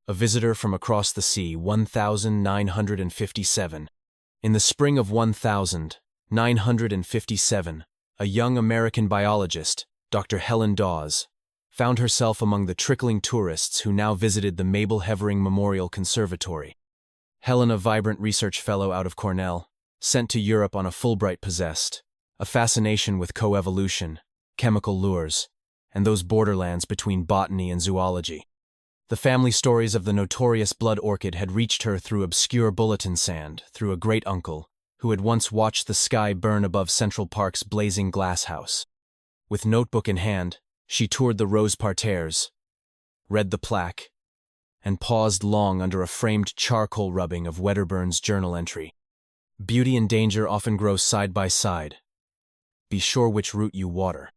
a visitor from across the sea, 1957. In the spring of 1957, a young American biologist, Dr. Helen Dawes, found herself among the trickling tourists who now visited the Mabel Hevering Memorial Conservatory. Helen, a vibrant research fellow out of Cornell, sent to Europe on a Fulbright, possessed a fascination with coevolution, chemical lures, and those borderlands between botany and zoology. The family stories of the notorious blood orchid had reached her through obscure bulletin sand, through a great-uncle who had once watched the sky burn above Central Park's blazing glass house. With notebook in hand, she toured the rose parterres, read the plaque, and paused long under a framed charcoal rubbing of Wedderburn's journal entry. Beauty and danger often grow side by side. Be sure which root you water.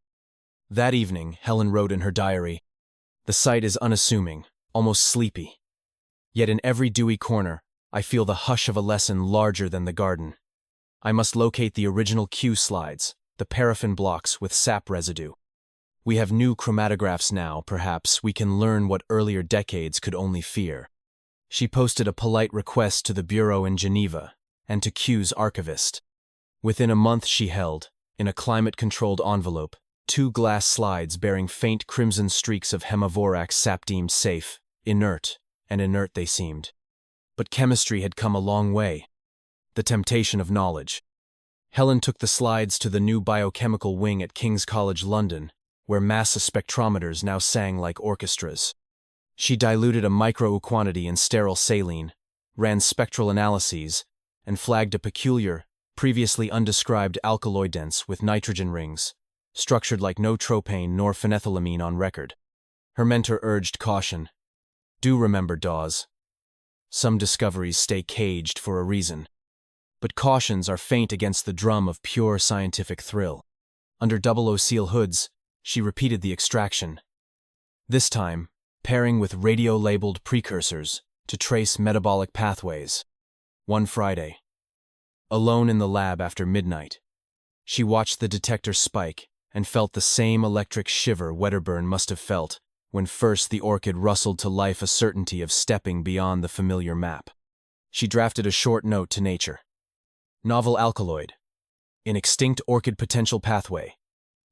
That evening, Helen wrote in her diary, "The site is unassuming, almost sleepy. Yet in every dewy corner, I feel the hush of a lesson larger than the garden. I must locate the original cue slides, the paraffin blocks with sap residue. We have new chromatographs now, perhaps we can learn what earlier decades could only fear." She posted a polite request to the bureau in Geneva and to Q's archivist. Within a month she held, in a climate-controlled envelope, 2 glass slides bearing faint crimson streaks of hemavorax sap, deemed safe, inert, and inert they seemed. But chemistry had come a long way. The temptation of knowledge. Helen took the slides to the new biochemical wing at King's College London, where mass spectrometers now sang like orchestras. She diluted a micro-quantity in sterile saline, ran spectral analyses, and flagged a peculiar, previously undescribed alkaloid dense with nitrogen rings, structured like no tropane nor phenethylamine on record. Her mentor urged caution. "Do remember, Dawes. Some discoveries stay caged for a reason. But cautions are faint against the drum of pure scientific thrill." Under double-O seal hoods, she repeated the extraction. This time, pairing with radio-labeled precursors to trace metabolic pathways. One Friday, alone in the lab after midnight, she watched the detector spike and felt the same electric shiver Wedderburn must have felt when first the orchid rustled to life, a certainty of stepping beyond the familiar map. She drafted a short note to Nature. "Novel alkaloid. In extinct orchid potential pathway.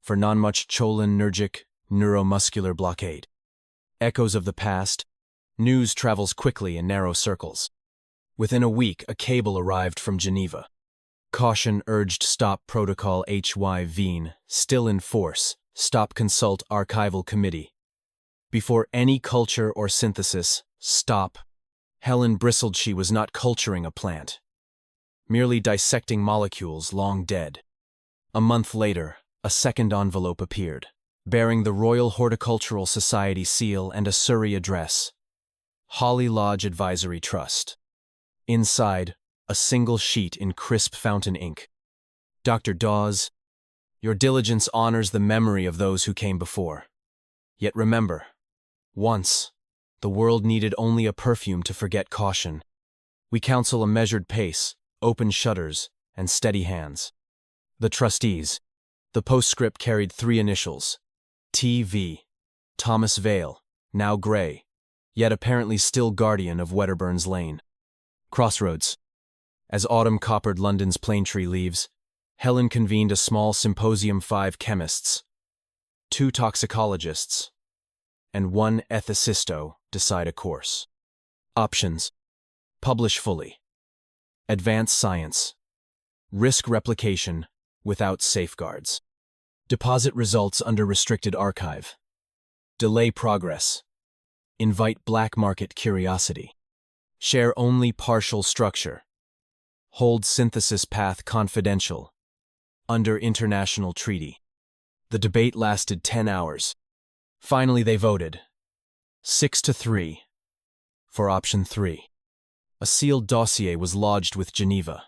For non-much cholinergic neuromuscular blockade. Echoes of the past. News travels quickly in narrow circles." Within a week, a cable arrived from Geneva. "Caution urged, stop protocol HY Veen, still in force, stop consult archival committee. Before any culture or synthesis, stop." Helen bristled. She was not culturing a plant, merely dissecting molecules long dead. A month later, a second envelope appeared, bearing the Royal Horticultural Society seal and a Surrey address. Holly Lodge Advisory Trust. Inside, a single sheet in crisp fountain ink. "Dr. Dawes, your diligence honors the memory of those who came before. Yet remember, once, the world needed only a perfume to forget caution. We counsel a measured pace, open shutters, and steady hands." The trustees. The postscript carried 3 initials. T.V. Thomas Vale, now grey, yet apparently still guardian of Wedderburn's Lane. Crossroads. As autumn coppered London's plane tree leaves, Helen convened a small symposium. 5 chemists, 2 toxicologists, and 1 ethicisto decide a course. Options. Publish fully. Advance science. Risk replication without safeguards. Deposit results under restricted archive. Delay progress. Invite black market curiosity. Share only partial structure. Hold synthesis path confidential. Under international treaty. The debate lasted 10 hours. Finally, they voted 6-3 for option 3. A sealed dossier was lodged with Geneva.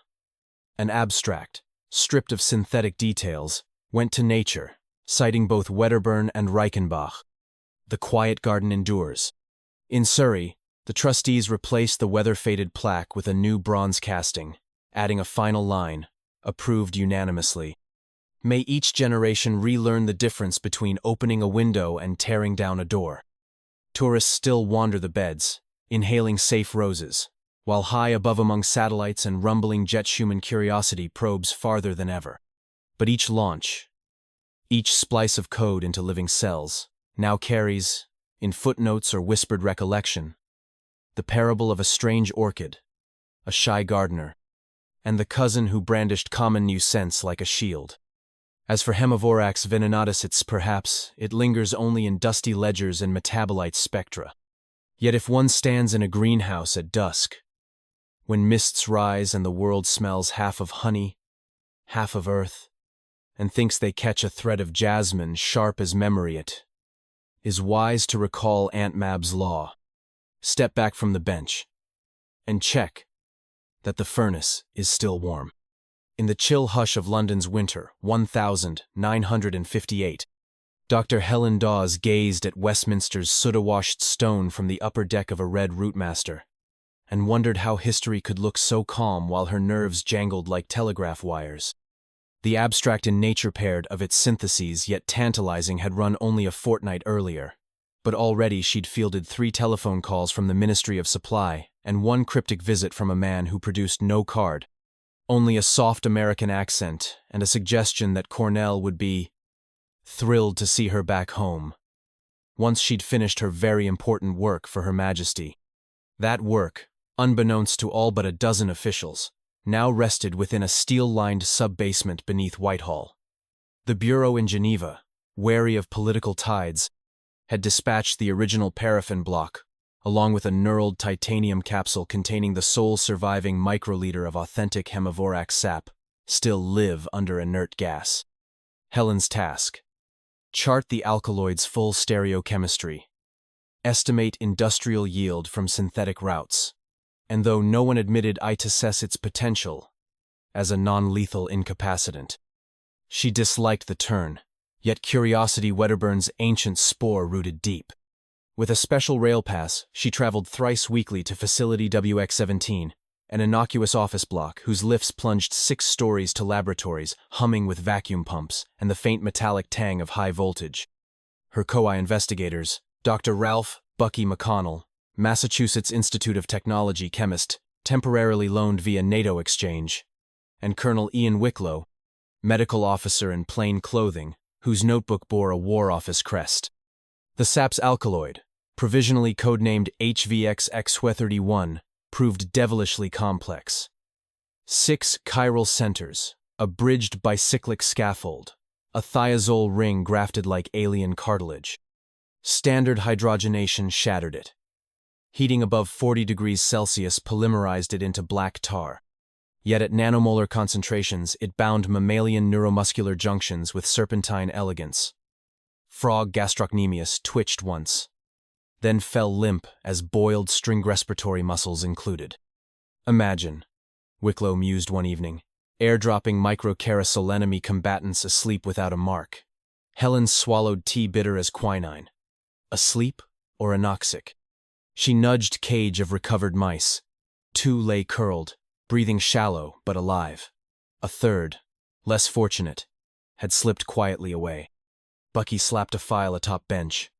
An abstract, stripped of synthetic details, went to Nature, citing both Wedderburn and Reichenbach. The quiet garden endures. In Surrey, the trustees replaced the weather-faded plaque with a new bronze casting, adding a final line, approved unanimously. May each generation relearn the difference between opening a window and tearing down a door. Tourists still wander the beds, inhaling safe roses, while high above among satellites and rumbling jet human curiosity probes farther than ever. But each launch, each splice of code into living cells, now carries, in footnotes or whispered recollection, the parable of a strange orchid, a shy gardener, and the cousin who brandished common new sense like a shield. As for Hemivorax venenatus, perhaps it lingers only in dusty ledgers and metabolite spectra. Yet if one stands in a greenhouse at dusk, when mists rise and the world smells half of honey, half of earth, and thinks they catch a thread of jasmine sharp as memory, it is wise to recall Aunt Mab's law. Step back from the bench and check that the furnace is still warm. In the chill hush of London's winter, 1958, Dr. Helen Dawes gazed at Westminster's soda-washed stone from the upper deck of a red Routemaster, and wondered how history could look so calm while her nerves jangled like telegraph wires. The abstract and nature-paired of its syntheses, yet tantalizing, had run only a fortnight earlier, but already she'd fielded 3 telephone calls from the Ministry of Supply and 1 cryptic visit from a man who produced no card, only a soft American accent and a suggestion that Cornell would be thrilled to see her back home, once she'd finished her very important work for Her Majesty. That work, unbeknownst to all but a dozen officials, now rested within a steel-lined sub-basement beneath Whitehall. The Bureau in Geneva, wary of political tides, had dispatched the original paraffin block, along with a knurled titanium capsule containing the sole surviving microliter of authentic Hemivorax sap, still live under inert gas. Helen's task: chart the alkaloid's full stereochemistry, estimate industrial yield from synthetic routes, and though no one admitted it assess its potential as a non-lethal incapacitant, she disliked the turn, yet curiosity Wedderburn's ancient spore rooted deep. With a special rail pass, she traveled thrice weekly to Facility WX-17, an innocuous office block whose lifts plunged 6 stories to laboratories humming with vacuum pumps and the faint metallic tang of high voltage. Her co-I investigators, Dr. Ralph Bucky McConnell, Massachusetts Institute of Technology chemist, temporarily loaned via NATO exchange, and Colonel Ian Wicklow, medical officer in plain clothing, whose notebook bore a War Office crest. The sap's alkaloid, provisionally codenamed HVX-X31, proved devilishly complex. 6 chiral centers, a bridged bicyclic scaffold, a thiazole ring grafted like alien cartilage. Standard hydrogenation shattered it. Heating above 40 degrees Celsius polymerized it into black tar. Yet at nanomolar concentrations, it bound mammalian neuromuscular junctions with serpentine elegance. Frog gastrocnemius twitched once, then fell limp as boiled string respiratory muscles included. Imagine, Wicklow mused one evening, airdropping microcharasolenemy combatants asleep without a mark. Helen swallowed tea bitter as quinine. Asleep or anoxic? She nudged cage of recovered mice. 2 lay curled, breathing shallow but alive. A third, less fortunate, had slipped quietly away. Bucky slapped a file atop bench.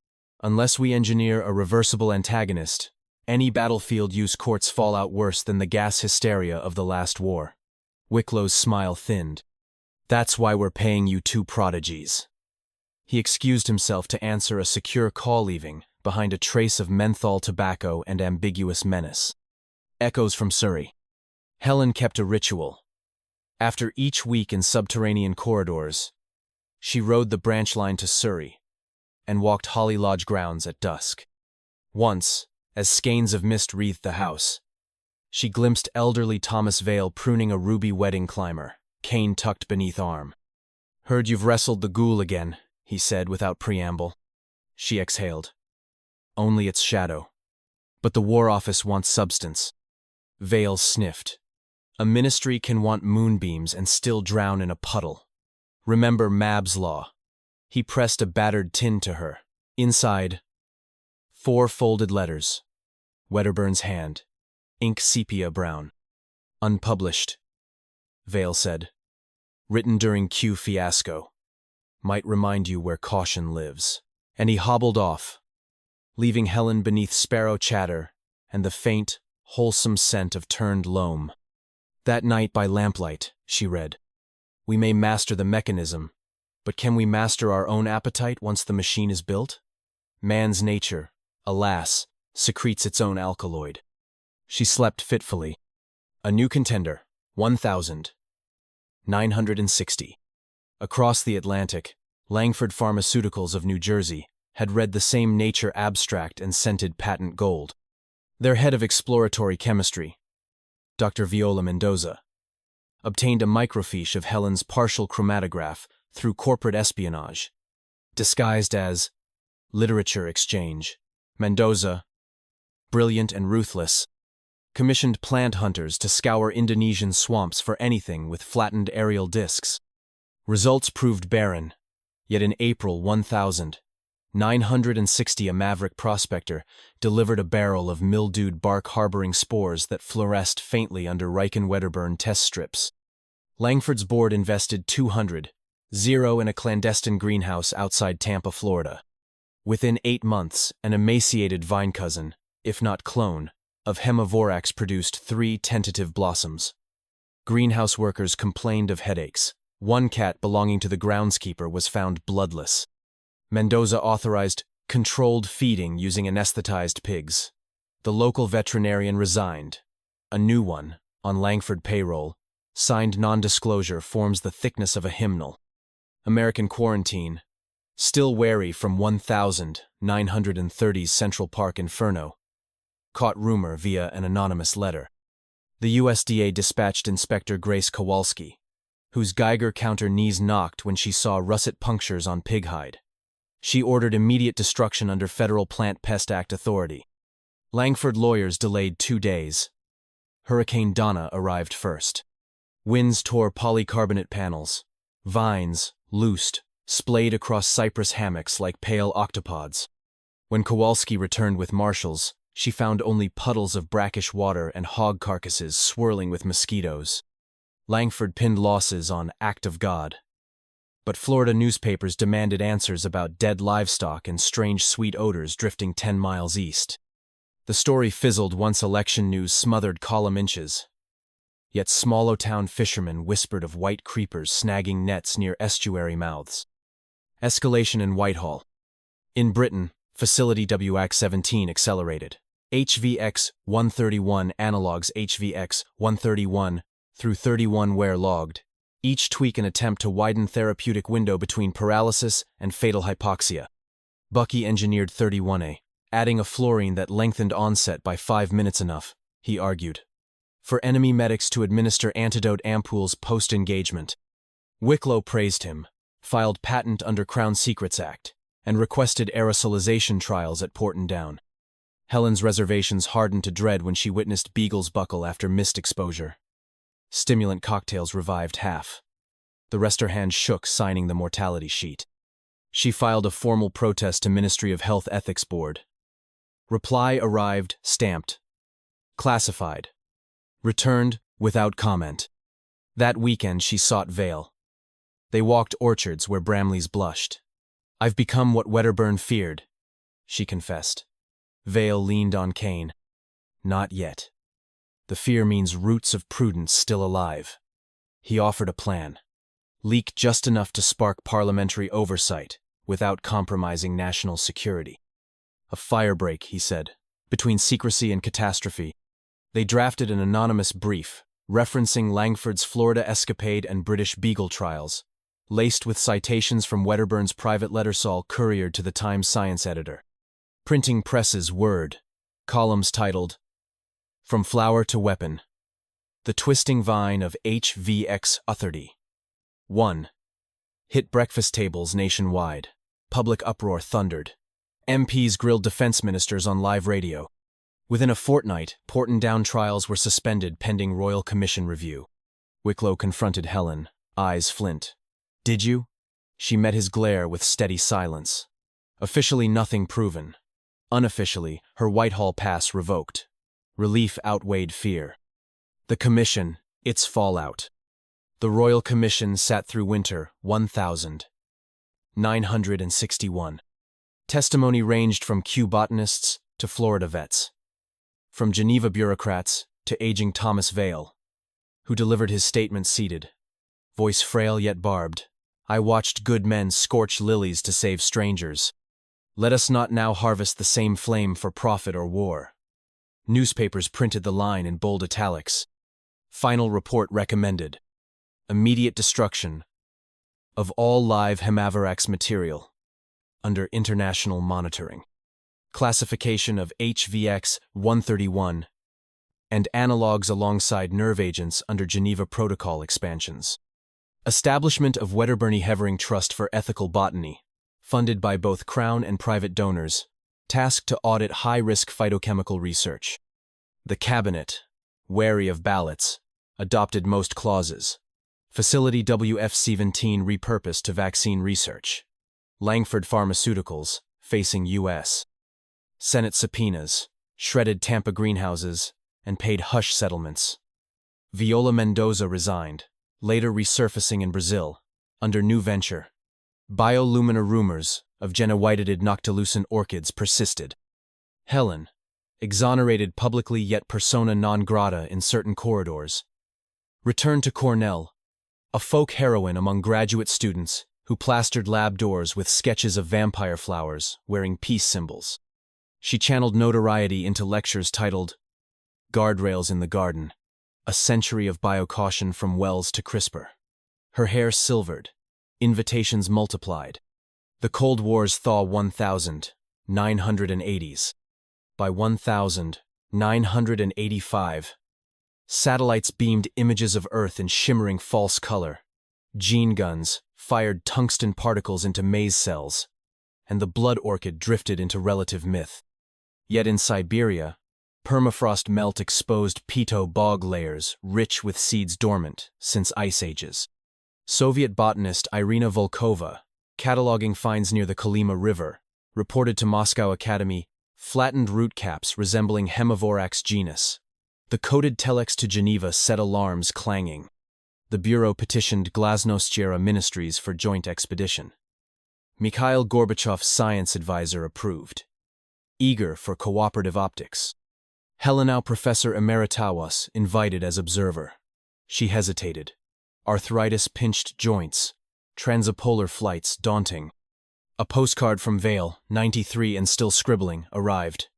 Unless we engineer a reversible antagonist, any battlefield use courts fall out worse than the gas hysteria of the last war. Wicklow's smile thinned. That's why we're paying you 2 prodigies. He excused himself to answer a secure call leaving behind a trace of menthol tobacco and ambiguous menace. Echoes from Surrey. Helen kept a ritual. After each week in subterranean corridors, she rode the branch line to Surrey and walked Holly Lodge grounds at dusk. Once, as skeins of mist wreathed the house, she glimpsed elderly Thomas Vale pruning a ruby wedding climber, cane tucked beneath arm. "Heard you've wrestled the ghoul again," he said without preamble. She exhaled. "Only its shadow. But the War Office wants substance." Vale sniffed. "A ministry can want moonbeams and still drown in a puddle. Remember Mab's law." He pressed a battered tin to her. Inside, 4 folded letters. Wedderburn's hand. Ink sepia brown. "Unpublished," Vale said. "Written during Q fiasco. Might remind you where caution lives." And he hobbled off, leaving Helen beneath sparrow chatter and the faint, wholesome scent of turned loam. That night by lamplight, she read. We may master the mechanism, but can we master our own appetite once the machine is built? Man's nature, alas, secretes its own alkaloid. She slept fitfully. A new contender, 1,960. Across the Atlantic, Langford Pharmaceuticals of New Jersey had read the same Nature abstract and scented patent gold. Their head of exploratory chemistry, Dr. Viola Mendoza, obtained a microfiche of Helen's partial chromatograph through corporate espionage. Disguised as literature exchange, Mendoza, brilliant and ruthless, commissioned plant hunters to scour Indonesian swamps for anything with flattened aerial discs. Results proved barren, yet in April 1,960 a maverick prospector delivered a barrel of mildewed bark harboring spores that fluoresced faintly under Riken-Wedderburn test strips. Langford's board invested $200,000 in a clandestine greenhouse outside Tampa, Florida. Within 8 months, an emaciated vine cousin, if not clone, of Hemivorax produced 3 tentative blossoms. Greenhouse workers complained of headaches. One cat belonging to the groundskeeper was found bloodless. Mendoza authorized controlled feeding using anesthetized pigs. The local veterinarian resigned. A new one, on Langford payroll, signed non-disclosure forms the thickness of a hymnal. American quarantine, still wary from 1,930's Central Park Inferno, caught rumor via an anonymous letter. The USDA dispatched Inspector Grace Kowalski, whose Geiger counter knees knocked when she saw russet punctures on pig hide. She ordered immediate destruction under Federal Plant Pest Act authority. Langford lawyers delayed 2 days. Hurricane Donna arrived first. Winds tore polycarbonate panels. Vines, loosed, splayed across cypress hammocks like pale octopods. When Kowalski returned with marshals, she found only puddles of brackish water and hog carcasses swirling with mosquitoes. Langford pinned losses on act of God. But Florida newspapers demanded answers about dead livestock and strange sweet odors drifting 10 miles east. The story fizzled once election news smothered column inches. Yet Swallowtown fishermen whispered of white creepers snagging nets near estuary mouths. Escalation in Whitehall. In Britain, Facility WX-17 accelerated. HVX 131 analogs HVX 131 through 31 were logged. Each tweak an attempt to widen therapeutic window between paralysis and fatal hypoxia. Bucky engineered 31A, adding a fluorine that lengthened onset by 5 minutes enough, he argued, for enemy medics to administer antidote ampoules post-engagement. Wicklow praised him, filed patent under Crown Secrets Act, and requested aerosolization trials at Porton Down. Helen's reservations hardened to dread when she witnessed Beagle's buckle after mist exposure. Stimulant cocktails revived half. The rest her hand shook signing the mortality sheet. She filed a formal protest to Ministry of Health Ethics Board. Reply arrived, stamped. Classified. Returned, without comment. That weekend she sought Vale. They walked orchards where Bramleys blushed. I've become what Wedderburn feared, she confessed. Vale leaned on Kane. Not yet. The fear means roots of prudence still alive. He offered a plan. Leak just enough to spark parliamentary oversight, without compromising national security. A firebreak, he said, between secrecy and catastrophe. They drafted an anonymous brief, referencing Langford's Florida escapade and British Beagle trials, laced with citations from Wedderburn's private lettersall couriered to the Times science editor. Printing presses Word, columns titled, From Flower to Weapon, The Twisting Vine of HVX Utherty. 1. Hit breakfast tables nationwide. Public uproar thundered. MPs grilled defense ministers on live radio. Within a fortnight, Porton Down trials were suspended pending Royal Commission review. Wicklow confronted Helen, eyes flint. Did you? She met his glare with steady silence. Officially nothing proven. Unofficially, her Whitehall pass revoked. Relief outweighed fear. The Commission, its fallout. The Royal Commission sat through winter 1,961. Testimony ranged from Kew botanists to Florida vets. From Geneva bureaucrats to aging Thomas Vale, who delivered his statement seated, voice frail yet barbed. I watched good men scorch lilies to save strangers. Let us not now harvest the same flame for profit or war. Newspapers printed the line in bold italics. Final report recommended. Immediate destruction of all live hemavirax material under international monitoring. Classification of HVX 131 and analogues alongside nerve agents under Geneva Protocol expansions. Establishment of Wedderburn Hevering Trust for Ethical Botany, funded by both Crown and private donors, tasked to audit high-risk phytochemical research. The Cabinet, wary of ballots, adopted most clauses. Facility WF-17 repurposed to vaccine research. Langford Pharmaceuticals, facing U.S. Senate subpoenas, shredded Tampa greenhouses, and paid hush settlements. Viola Mendoza resigned, later resurfacing in Brazil, under new venture. Biolumina rumors of genoided noctilucent orchids persisted. Helen, exonerated publicly yet persona non grata in certain corridors, returned to Cornell, a folk heroine among graduate students who plastered lab doors with sketches of vampire flowers wearing peace symbols. She channeled notoriety into lectures titled Guardrails in the Garden, a century of biocaution from Wells to CRISPR. Her hair silvered, invitations multiplied. The Cold War's thaw 1980s. By 1985, satellites beamed images of Earth in shimmering false color. Gene guns fired tungsten particles into maize cells, and the blood orchid drifted into relative myth. Yet in Siberia, permafrost melt exposed peto bog layers rich with seeds dormant since ice ages. Soviet botanist Irina Volkova, cataloging finds near the Kolyma River, reported to Moscow Academy flattened root caps resembling Hemivorax genus. The coded telex to Geneva set alarms clanging. The Bureau petitioned Glasnost Ministries for joint expedition. Mikhail Gorbachev's science advisor approved. Eager for cooperative optics. Helenau Professor Emeritawas invited as observer. She hesitated. Arthritis pinched joints. Transapolar flights daunting. A postcard from Vale, 93 and still scribbling, arrived.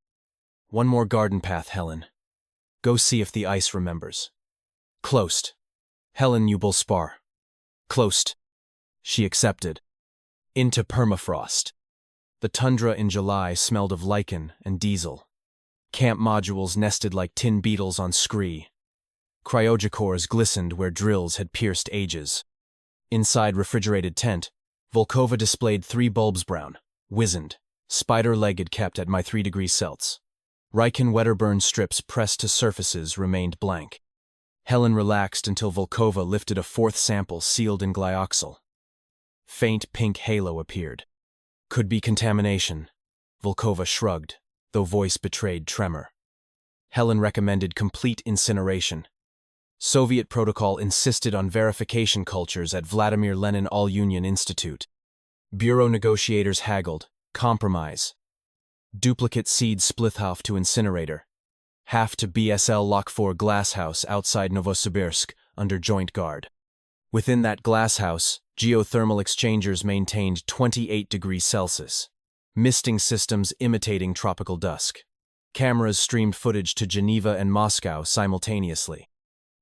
One more garden path, Helen. Go see if the ice remembers. Closed. Helen Ubel-Spar. Closed. She accepted. Into permafrost. The tundra in July smelled of lichen and diesel. Camp modules nested like tin beetles on scree. Cryogicores glistened where drills had pierced ages. Inside refrigerated tent, Volkova displayed 3 bulbs brown, wizened, spider-legged kept at my 3 degrees Celsius. Riken Wedderburn strips pressed to surfaces remained blank. Helen relaxed until Volkova lifted a 4th sample sealed in glyoxal. Faint pink halo appeared. Could be contamination. Volkova shrugged, though voice betrayed tremor. Helen recommended complete incineration. Soviet protocol insisted on verification cultures at Vladimir Lenin All-Union Institute. Bureau negotiators haggled. Compromise. Duplicate seed Splithoff to incinerator. Half to BSL Lock 4 glasshouse outside Novosibirsk under joint guard. Within that glasshouse, geothermal exchangers maintained 28 degrees Celsius. Misting systems imitating tropical dusk. Cameras streamed footage to Geneva and Moscow simultaneously.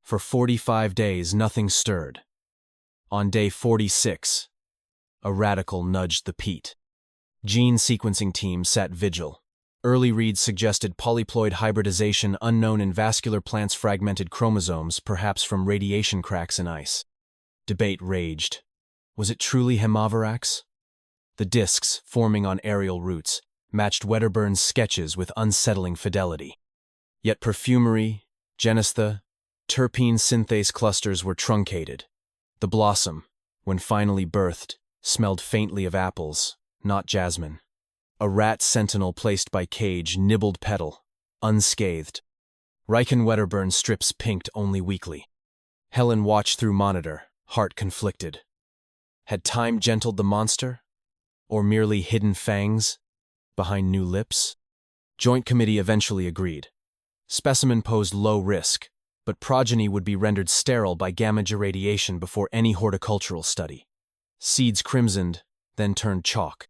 For 45 days, nothing stirred. On day 46, a radical nudged the peat. Gene sequencing team sat vigil. Early reads suggested polyploid hybridization unknown in vascular plants' fragmented chromosomes, perhaps from radiation cracks in ice. Debate raged. Was it truly Hemavirax? The discs, forming on aerial roots, matched Wedderburn's sketches with unsettling fidelity. Yet perfumery, genistha, terpene synthase clusters were truncated. The blossom, when finally birthed, smelled faintly of apples, not jasmine. A rat sentinel placed by cage nibbled petal, unscathed. Riken Wedderburn strips pinked only weakly. Helen watched through monitor, heart conflicted. Had time gentled the monster? Or merely hidden fangs behind new lips? Joint committee eventually agreed. Specimen posed low risk, but progeny would be rendered sterile by gamma irradiation before any horticultural study. Seeds crimsoned, then turned chalk.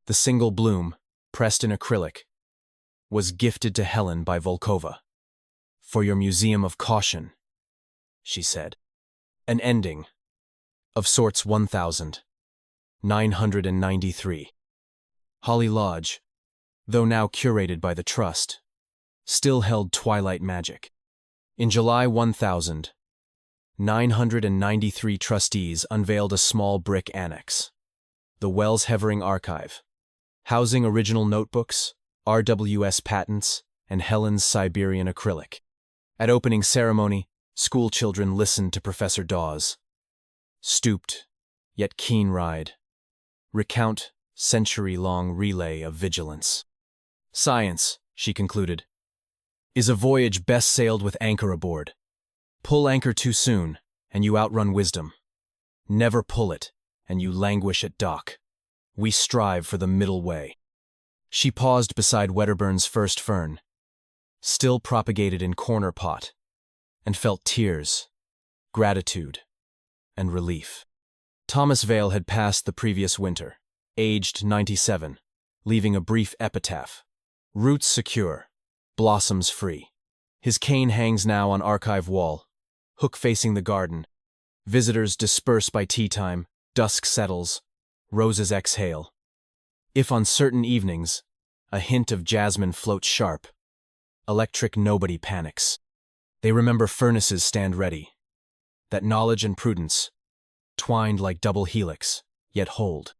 The single bloom, pressed in acrylic, was gifted to Helen by Volkova. "For your museum of caution," she said. An ending. Of sorts 1993. Holly Lodge, though now curated by the Trust, still held twilight magic. In July 1993 trustees unveiled a small brick annex, the Wells Hevering Archive, housing original notebooks, RWS patents, and Helen's Siberian acrylic. At opening ceremony, school children listened to Professor Dawes' stooped, yet keen ride, recount century-long relay of vigilance. "Science," she concluded, "is a voyage best sailed with anchor aboard. Pull anchor too soon, and you outrun wisdom. Never pull it, and you languish at dock. We strive for the middle way." She paused beside Wedderburn's first fern, still propagated in corner pot, and felt tears, gratitude, and relief. Thomas Vale had passed the previous winter, aged 97, leaving a brief epitaph. "Roots secure, blossoms free." His cane hangs now on archive wall, hook facing the garden. Visitors disperse by tea time, dusk settles, roses exhale. If on certain evenings, a hint of jasmine floats sharp, electric nobody panics. They remember furnaces stand ready, that knowledge and prudence, twined like double helix, yet hold.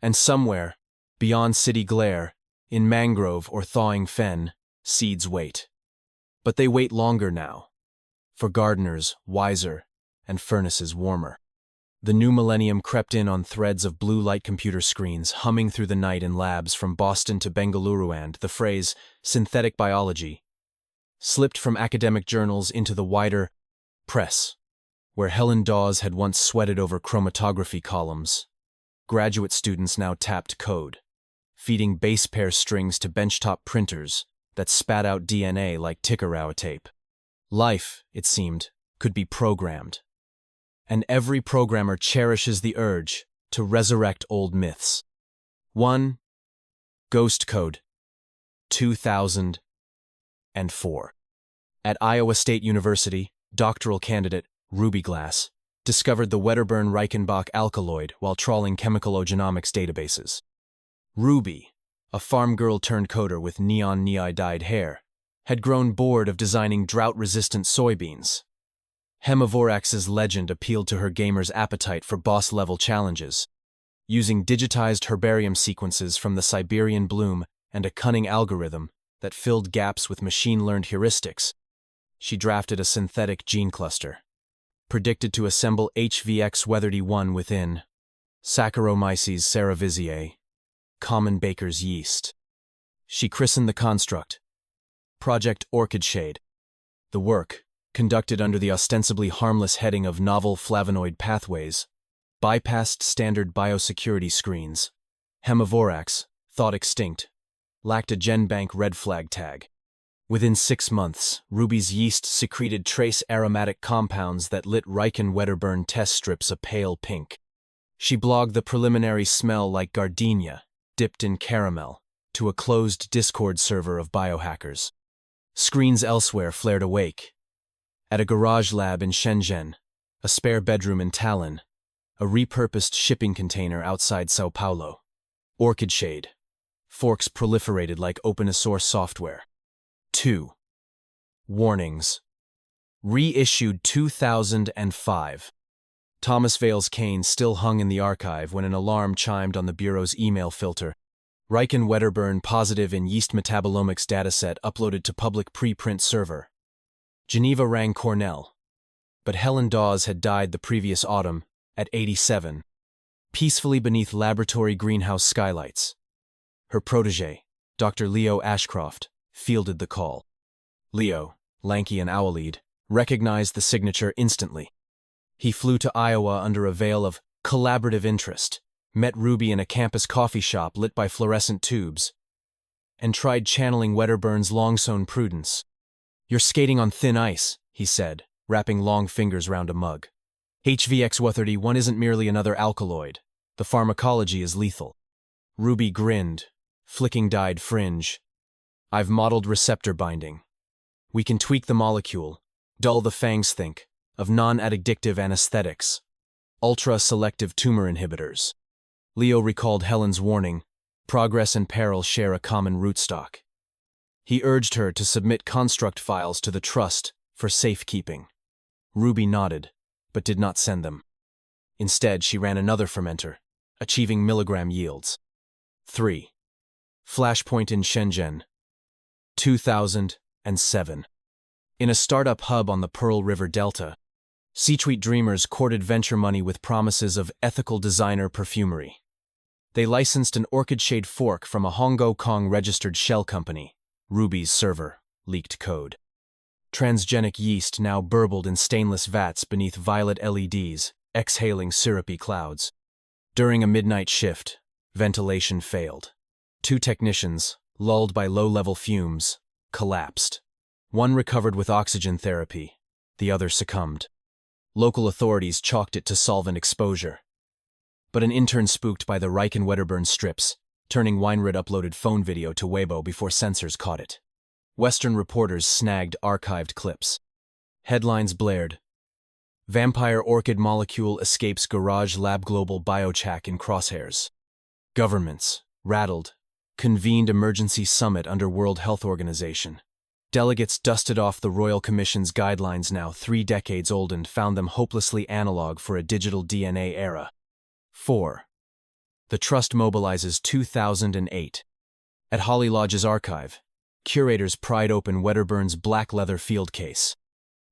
And somewhere, beyond city glare, in mangrove or thawing fen, seeds wait. But they wait longer now, for gardeners wiser and furnaces warmer. The new millennium crept in on threads of blue light computer screens, humming through the night in labs from Boston to Bengaluru, and the phrase synthetic biology slipped from academic journals into the wider press, where Helen Dawes had once sweated over chromatography columns. Graduate students now tapped code, feeding base pair strings to benchtop printers that spat out DNA like Tickerau tape. Life, it seemed, could be programmed. And every programmer cherishes the urge to resurrect old myths. 1. Ghost Code 2004. At Iowa State University, doctoral candidate Ruby Glass discovered the Wedderburn-Reichenbach alkaloid while trawling chemical genomics databases. Ruby, a farm girl turned coder with neon dyed hair, had grown bored of designing drought-resistant soybeans. Hemivorax's legend appealed to her gamer's appetite for boss-level challenges. Using digitized herbarium sequences from the Siberian bloom and a cunning algorithm that filled gaps with machine-learned heuristics, she drafted a synthetic gene cluster, predicted to assemble HVX Weatherdy1 within Saccharomyces cerevisiae, common baker's yeast. She christened the construct Project Orchid Shade. The work, conducted under the ostensibly harmless heading of novel flavonoid pathways, bypassed standard biosecurity screens. Hemivorax, thought extinct, lacked a GenBank red flag tag. Within 6 months, Ruby's yeast secreted trace aromatic compounds that lit Reichen-Wedderburn test strips a pale pink. She blogged the preliminary smell like gardenia, dipped in caramel, to a closed Discord server of biohackers. Screens elsewhere flared awake. At a garage lab in Shenzhen, a spare bedroom in Tallinn, a repurposed shipping container outside Sao Paulo. Orchid Shade. Forks proliferated like open-source software. 2. Warnings. Reissued 2005. Thomas Vale's cane still hung in the archive when an alarm chimed on the Bureau's email filter. Reichen-Wedderburn positive in yeast metabolomics dataset uploaded to public preprint server. Geneva rang Cornell, but Helen Dawes had died the previous autumn, at 87, peacefully beneath laboratory greenhouse skylights. Her protege, Dr. Leo Ashcroft, fielded the call. Leo, lanky and owl-eyed, recognized the signature instantly. He flew to Iowa under a veil of collaborative interest, met Ruby in a campus coffee shop lit by fluorescent tubes, and tried channeling Wedderburn's long-sown prudence. You're skating on thin ice, he said, wrapping long fingers round a mug. HVX-131 isn't merely another alkaloid. The pharmacology is lethal. Ruby grinned, flicking dyed fringe. I've modeled receptor binding. We can tweak the molecule, dull the fangs think, of non-addictive anesthetics, ultra-selective tumor inhibitors. Leo recalled Helen's warning, progress and peril share a common rootstock. He urged her to submit construct files to the trust for safekeeping. Ruby nodded, but did not send them. Instead, she ran another fermenter, achieving milligram yields. 3. Flashpoint in Shenzhen, 2007. In a startup hub on the Pearl River Delta, C-suite dreamers courted venture money with promises of ethical designer perfumery. They licensed an orchid-shade fork from a Hong Kong-registered shell company. Ruby's server leaked code. Transgenic yeast now burbled in stainless vats beneath violet LEDs, exhaling syrupy clouds. During a midnight shift, ventilation failed. 2 technicians, lulled by low-level fumes, collapsed. One recovered with oxygen therapy, the other succumbed. Local authorities chalked it to solvent exposure. But an intern spooked by the Riken Wedderburn strips, turning Weinrod uploaded phone video to Weibo before censors caught it. Western reporters snagged archived clips. Headlines blared. Vampire orchid molecule escapes garage lab global biochack in crosshairs. Governments, rattled, convened emergency summit under World Health Organization. Delegates dusted off the Royal Commission's guidelines now 3 decades old and found them hopelessly analog for a digital DNA era. 4. The Trust mobilizes 2008. At Holly Lodge's archive, curators pried open Wedderburn's black leather field case.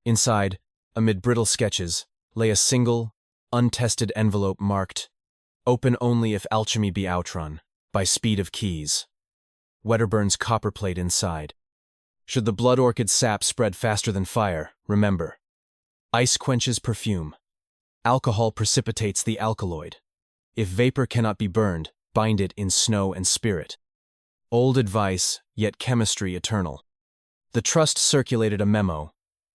Inside, amid brittle sketches, lay a single, untested envelope marked, "Open only if alchemy be outrun, by speed of keys." Wedderburn's copperplate inside. Should the blood orchid sap spread faster than fire, remember. Ice quenches perfume. Alcohol precipitates the alkaloid. If vapor cannot be burned, bind it in snow and spirit. Old advice, yet chemistry eternal. The Trust circulated a memo.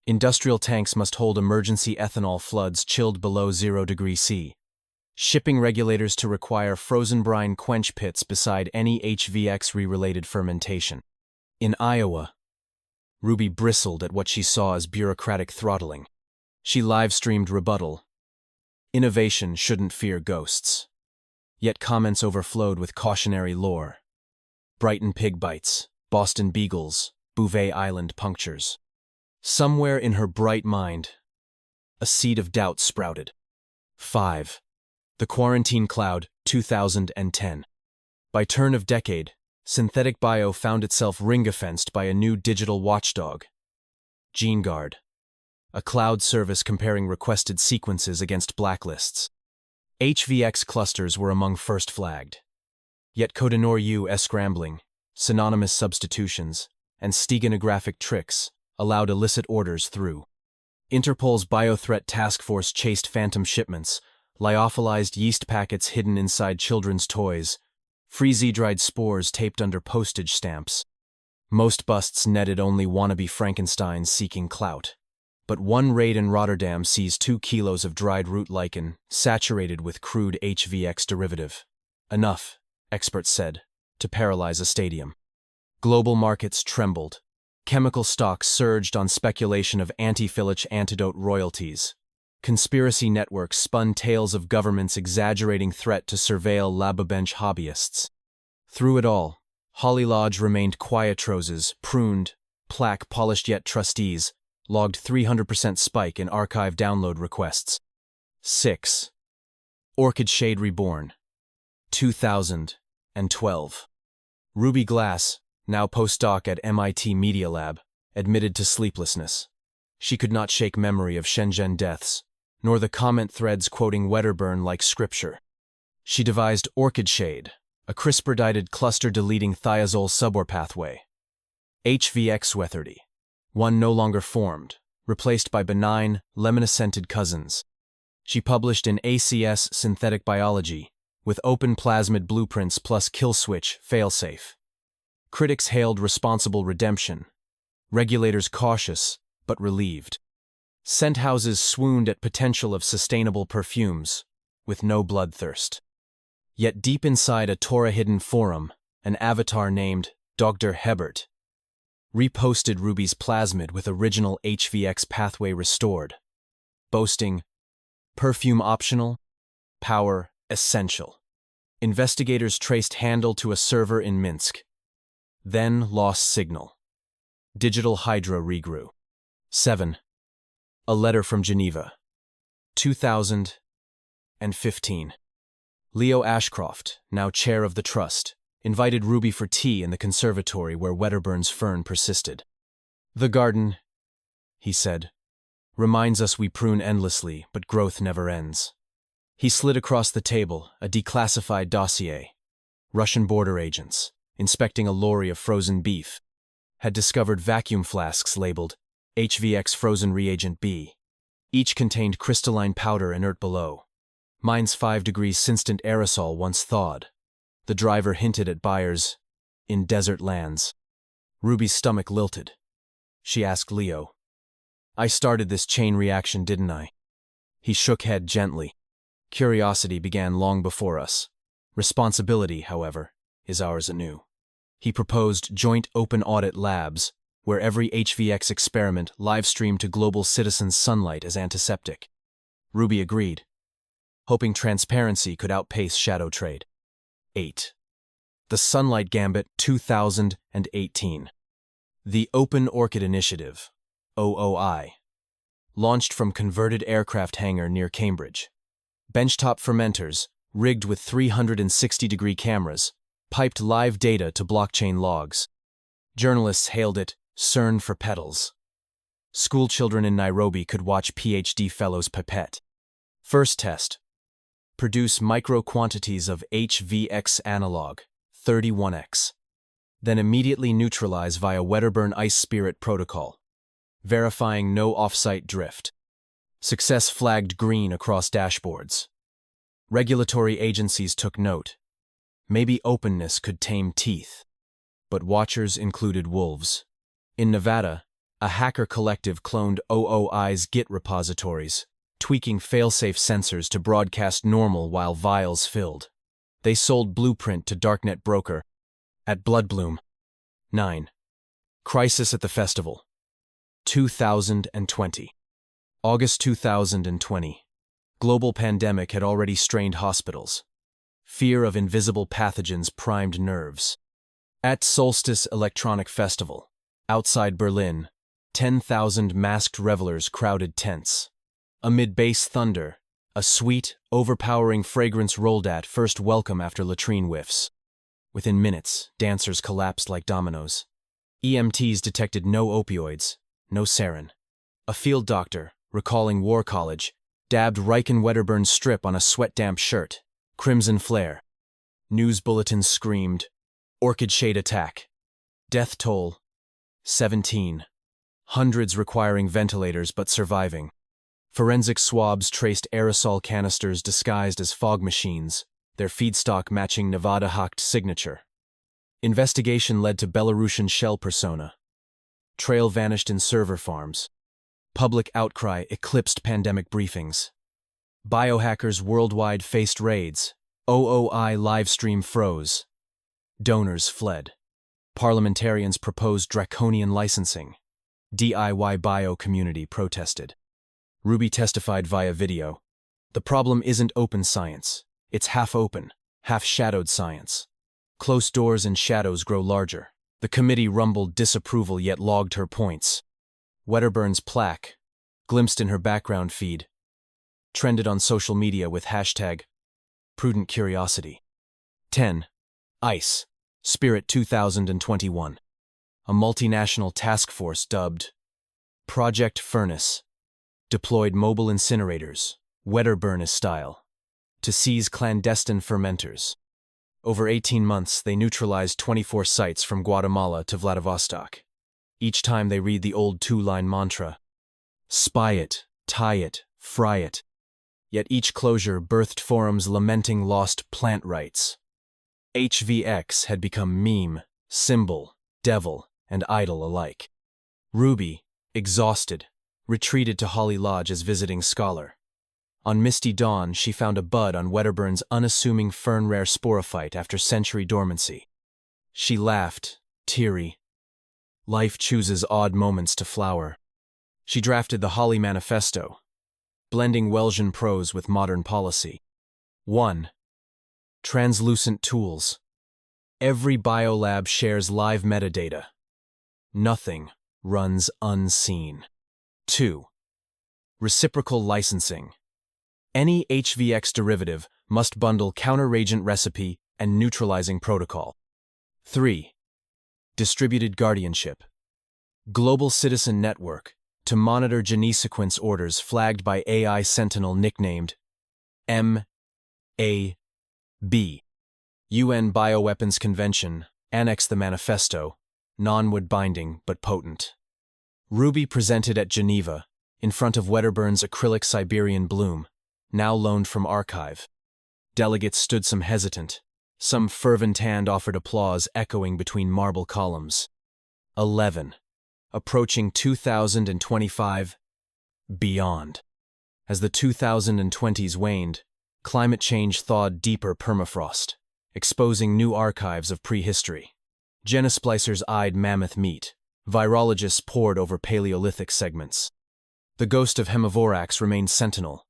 Industrial tanks must hold emergency ethanol floods chilled below 0 degrees C. Shipping regulators to require frozen brine quench pits beside any HVX-related fermentation. In Iowa, Ruby bristled at what she saw as bureaucratic throttling. She live-streamed rebuttal. Innovation shouldn't fear ghosts. Yet comments overflowed with cautionary lore. Brighton pig bites, Boston beagles, Bouvet Island punctures. Somewhere in her bright mind, a seed of doubt sprouted. 5. The Quarantine Cloud, 2010. By turn of decade, synthetic bio found itself ring-fenced by a new digital watchdog, GeneGuard, a cloud service comparing requested sequences against blacklists. HVX clusters were among first flagged. Yet Codenor U scrambling, synonymous substitutions, and steganographic tricks allowed illicit orders through. Interpol's Biothreat Task Force chased phantom shipments, lyophilized yeast packets hidden inside children's toys, freeze-dried spores taped under postage stamps. Most busts netted only wannabe Frankensteins seeking clout. But one raid in Rotterdam seized 2 kilos of dried root lichen, saturated with crude HVX derivative. Enough, experts said, to paralyze a stadium. Global markets trembled. Chemical stocks surged on speculation of anti-Fillich antidote royalties. Conspiracy networks spun tales of governments exaggerating threat to surveil labobench hobbyists. Through it all, Holly Lodge remained quietroses, pruned, plaque-polished yet trustees, logged 300% spike in archive download requests. 6. Orchid Shade Reborn, 2012. Ruby Glass, now postdoc at MIT Media Lab, admitted to sleeplessness. She could not shake memory of Shenzhen deaths, nor the comment threads quoting Wedderburn like scripture. She devised Orchid Shade, a CRISPR-guided cluster-deleting thiazole subor pathway. HVX-130. One no longer formed, replaced by benign, lemon-scented cousins. She published in ACS Synthetic Biology, with open plasmid blueprints plus kill switch failsafe. Critics hailed responsible redemption. Regulators cautious, but relieved. Scent houses swooned at potential of sustainable perfumes, with no bloodthirst. Yet deep inside a Torah-hidden forum, an avatar named Dr. Hebert reposted Ruby's plasmid with original HVX pathway restored, boasting, perfume optional, power essential. Investigators traced handle to a server in Minsk, then lost signal. Digital Hydra regrew. 7. A letter from Geneva. 2015. Leo Ashcroft, now chair of the trust, invited Ruby for tea in the conservatory where Wedderburn's fern persisted. "The garden," he said, "reminds us we prune endlessly, but growth never ends." He slid across the table, a declassified dossier. Russian border agents, inspecting a lorry of frozen beef, had discovered vacuum flasks labeled HVX Frozen Reagent B. Each contained crystalline powder inert below. -5 degrees Sinstant aerosol once thawed. The driver hinted at buyers in desert lands. Ruby's stomach lilted. She asked Leo, "I started this chain reaction, didn't I?" He shook head gently. "Curiosity began long before us. Responsibility, however, is ours anew." He proposed joint open audit labs, where every HVX experiment live-streamed to global citizens' sunlight as antiseptic. Ruby agreed, hoping transparency could outpace shadow trade. 8. The Sunlight Gambit 2018. The Open Orchid Initiative, OOI, launched from converted aircraft hangar near Cambridge. Benchtop fermenters, rigged with 360-degree cameras, piped live data to blockchain logs. Journalists hailed it CERN for petals. Schoolchildren in Nairobi could watch PhD fellows pipette. First test. Produce micro-quantities of HVX analog, 31X. Then immediately neutralize via Wedderburn Ice Spirit protocol, verifying no off-site drift. Success flagged green across dashboards. Regulatory agencies took note. Maybe openness could tame teeth. But watchers included wolves. In Nevada, a hacker collective cloned OOI's Git repositories, tweaking failsafe sensors to broadcast normal while vials filled. They sold blueprint to darknet broker at Bloodbloom. 9. Crisis at the Festival. 2020. August 2020. Global pandemic had already strained hospitals. Fear of invisible pathogens primed nerves. At Solstice Electronic Festival, outside Berlin, 10,000 masked revelers crowded tents. Amid bass thunder, a sweet, overpowering fragrance rolled at first welcome after latrine whiffs. Within minutes, dancers collapsed like dominoes. EMTs detected no opioids, no sarin. A field doctor, recalling War College, dabbed Riken Wedderburn's strip on a sweat-damp shirt. Crimson flare. News bulletins screamed, "Orchid shade attack." Death toll, 17. Hundreds requiring ventilators but surviving. Forensic swabs traced aerosol canisters disguised as fog machines, their feedstock matching Nevada Hacked signature. Investigation led to Belarusian shell persona. Trail vanished in server farms. Public outcry eclipsed pandemic briefings. Biohackers worldwide faced raids. OOI livestream froze. Donors fled. Parliamentarians proposed draconian licensing. DIY bio community protested. Ruby testified via video. The problem isn't open science. It's half-open, half-shadowed science. Close doors and shadows grow larger. The committee rumbled disapproval yet logged her points. Wedderburn's plaque, glimpsed in her background feed, trended on social media with hashtag prudent curiosity. 10. ICE, Spirit 2021. A multinational task force dubbed Project Furnace deployed mobile incinerators, Wedderburn style, to seize clandestine fermenters. Over 18 months, they neutralized 24 sites from Guatemala to Vladivostok. Each time they read the old two-line mantra, spy it, tie it, fry it. Yet each closure birthed forums lamenting lost plant rights. HVX had become meme, symbol, devil, and idol alike. Ruby, exhausted, retreated to Holly Lodge as visiting scholar. On misty dawn, she found a bud on Wedderburn's unassuming fern-rare sporophyte after century dormancy. She laughed, teary. Life chooses odd moments to flower. She drafted the Holly Manifesto, blending Welsian prose with modern policy. 1. Translucent tools. Every biolab shares live metadata. Nothing runs unseen. 2. Reciprocal licensing. Any HVX derivative must bundle counteragent recipe and neutralizing protocol. 3. Distributed guardianship. Global citizen network to monitor gene sequence orders flagged by AI Sentinel nicknamed MAB. UN Bioweapons Convention, annex the manifesto, non-wood binding but potent. Ruby presented at Geneva, in front of Wedderburn's acrylic Siberian bloom, now loaned from archive. Delegates stood some hesitant. Some fervent hand offered applause echoing between marble columns. 11. Approaching 2025. Beyond. As the 2020s waned, climate change thawed deeper permafrost, exposing new archives of prehistory. Genosplicers eyed mammoth meat. Virologists pored over Paleolithic segments. The ghost of Hemivorax remained sentinel.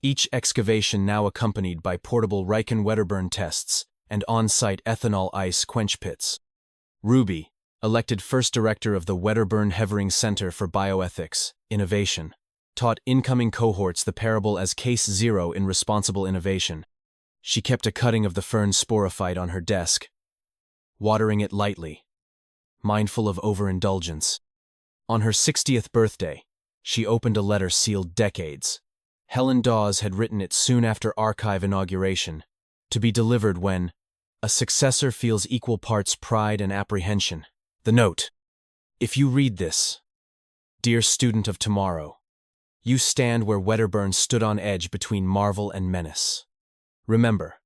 Each excavation now accompanied by portable Riken-Wedderburn tests and on-site ethanol ice quench pits. Ruby, elected first director of the Wedderburn-Hevering Center for Bioethics, Innovation, taught incoming cohorts the parable as case zero in responsible innovation. She kept a cutting of the fern sporophyte on her desk, watering it lightly, mindful of overindulgence. On her 60th birthday, she opened a letter sealed decades. Helen Dawes had written it soon after archive inauguration, to be delivered when a successor feels equal parts pride and apprehension. The note: if you read this, dear student of tomorrow, you stand where Wedderburn stood on edge between marvel and menace. Remember,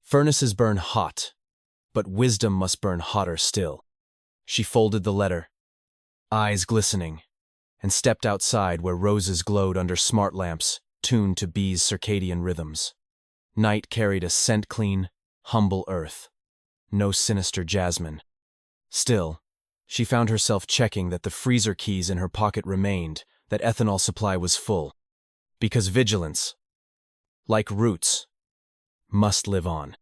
furnaces burn hot, but wisdom must burn hotter still. She folded the letter, eyes glistening, and stepped outside where roses glowed under smart lamps tuned to bees' circadian rhythms. Night carried a scent-clean, humble earth. No sinister jasmine. Still, she found herself checking that the freezer keys in her pocket remained, that ethanol supply was full. Because vigilance, like roots, must live on.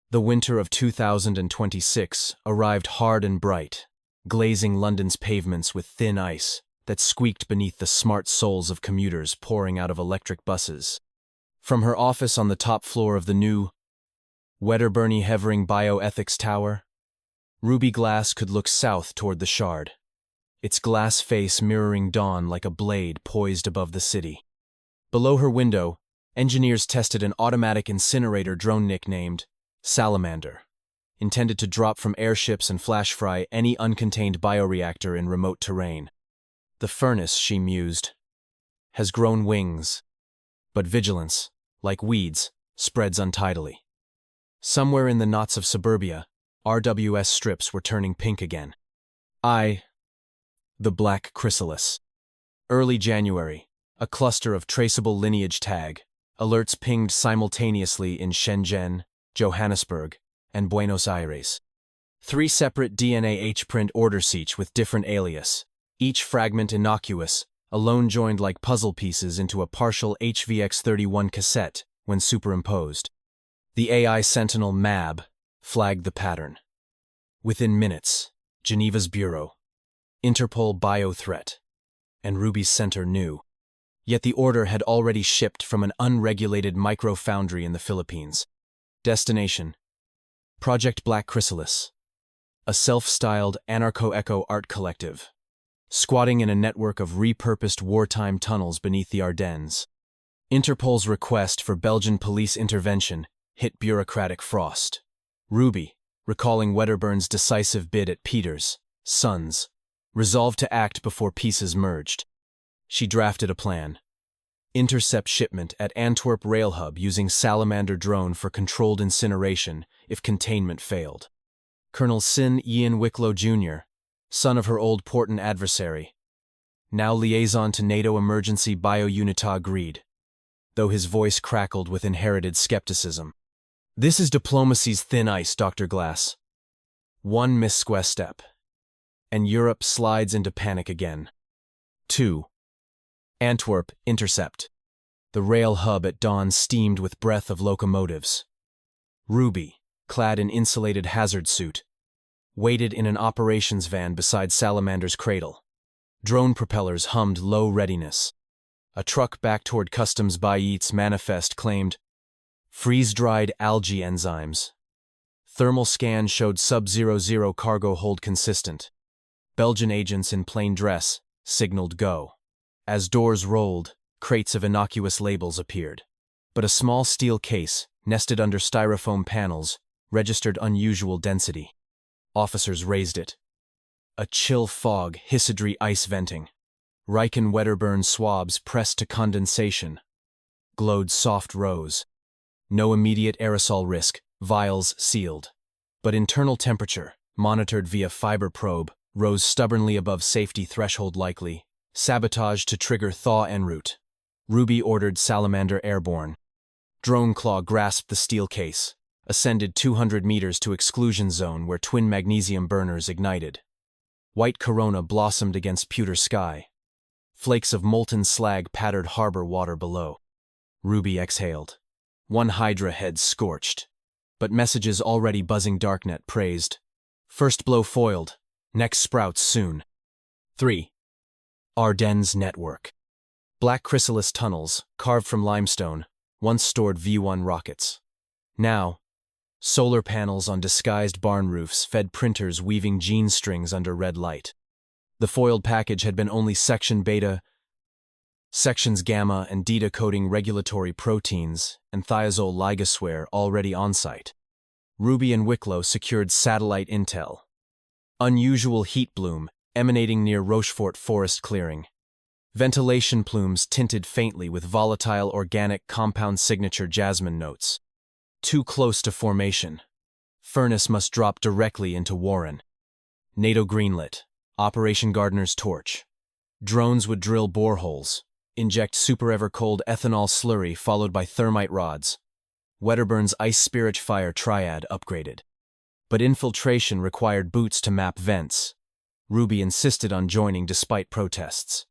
The winter of 2026 arrived hard and bright, glazing London's pavements with thin ice that squeaked beneath the smart souls of commuters pouring out of electric buses. From her office on the top floor of the new Wedderburn-Hevering Bioethics Tower, Ruby Glass could look south toward the Shard, its glass face mirroring dawn like a blade poised above the city. Below her window, engineers tested an automatic incinerator drone nicknamed Salamander, intended to drop from airships and flash fry any uncontained bioreactor in remote terrain. The furnace, she mused, has grown wings, but vigilance, like weeds, spreads untidily. Somewhere in the knots of suburbia, RWS strips were turning pink again. The black chrysalis. Early January, a cluster of traceable lineage tag alerts pinged simultaneously in Shenzhen, Johannesburg, and Buenos Aires. 3 separate DNA H-print order seach with different alias, each fragment innocuous, alone joined like puzzle pieces into a partial HVX31 cassette when superimposed. The AI Sentinel MAB flagged the pattern. Within minutes, Geneva's bureau, Interpol Biothreat, and Ruby's center knew. Yet the order had already shipped from an unregulated micro-foundry in the Philippines. Destination: Project Black Chrysalis, a self-styled anarcho-eco art collective, squatting in a network of repurposed wartime tunnels beneath the Ardennes. Interpol's request for Belgian police intervention hit bureaucratic frost. Ruby, recalling Wedderburn's decisive bid at Peters, Sons, resolved to act before pieces merged. She drafted a plan. Intercept shipment at Antwerp Rail Hub using Salamander drone for controlled incineration if containment failed. Colonel Sin Ian Wicklow Jr., son of her old Porton adversary, now liaison to NATO emergency biounità greed, though his voice crackled with inherited skepticism. This is diplomacy's thin ice, Dr. Glass. One misstep, and Europe slides into panic again. 2. Antwerp, intercept. The rail hub at dawn steamed with breath of locomotives. Ruby, clad in insulated hazard suit, waited in an operations van beside Salamander's cradle. Drone propellers hummed low readiness. A truck back toward Customs Bayit's manifest claimed freeze-dried algae enzymes. Thermal scan showed sub-00 cargo hold consistent. Belgian agents in plain dress signaled go. As doors rolled, crates of innocuous labels appeared. But a small steel case, nested under styrofoam panels, registered unusual density. Officers raised it. A chill fog, hysidry ice venting. Riken Wedderburn swabs pressed to condensation. Glowed soft rose. No immediate aerosol risk, vials sealed. But internal temperature, monitored via fiber probe, rose stubbornly above safety threshold likely. Sabotage to trigger thaw en route. Ruby ordered Salamander airborne. Drone Claw grasped the steel case, ascended 200 meters to exclusion zone where twin magnesium burners ignited. White corona blossomed against pewter sky. Flakes of molten slag pattered harbor water below. Ruby exhaled. One Hydra head scorched. But messages already buzzing darknet praised. First blow foiled. Next sprouts soon. 3. Ardennes Network. Black chrysalis tunnels, carved from limestone, once stored V-1 rockets. Now, solar panels on disguised barn roofs fed printers weaving gene strings under red light. The foiled package had been only section beta, sections gamma and deta coding regulatory proteins and thiazole ligosware already on site. Ruby and Wicklow secured satellite intel. Unusual heat bloom emanating near Rochefort forest clearing. Ventilation plumes tinted faintly with volatile organic compound signature jasmine notes. Too close to formation. Furnace must drop directly into Warren. NATO greenlit. Operation Gardener's Torch. Drones would drill boreholes, inject super-ever-cold ethanol slurry followed by thermite rods. Wedderburn's Ice Spirit Fire Triad upgraded. But infiltration required boots to map vents. Ruby insisted on joining despite protests.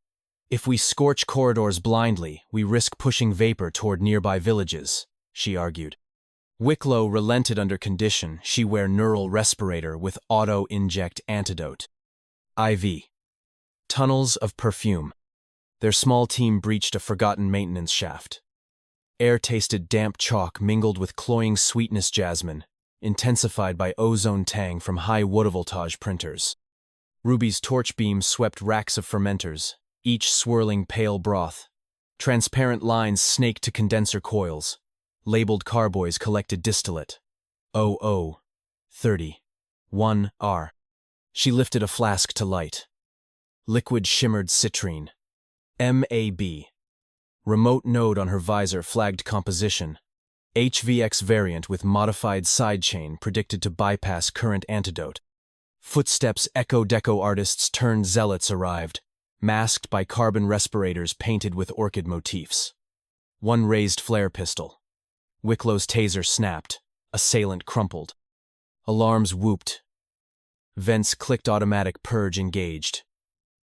If we scorch corridors blindly, we risk pushing vapor toward nearby villages, she argued. Wicklow relented under condition she wear neural respirator with auto-inject antidote. IV. Tunnels of perfume. Their small team breached a forgotten maintenance shaft. Air tasted damp chalk mingled with cloying sweetness jasmine, intensified by ozone tang from high wood-voltage printers. Ruby's torch beam swept racks of fermenters, each swirling pale broth. Transparent lines snaked to condenser coils. Labeled carboys collected distillate. 0030 1R. She lifted a flask to light. Liquid shimmered citrine. MAB. Remote node on her visor flagged composition. HVX variant with modified sidechain predicted to bypass current antidote. Footsteps echo-deco artists turned zealots arrived, masked by carbon respirators painted with orchid motifs. One raised flare pistol. Wicklow's taser snapped. Assailant crumpled. Alarms whooped. Vents clicked automatic purge engaged.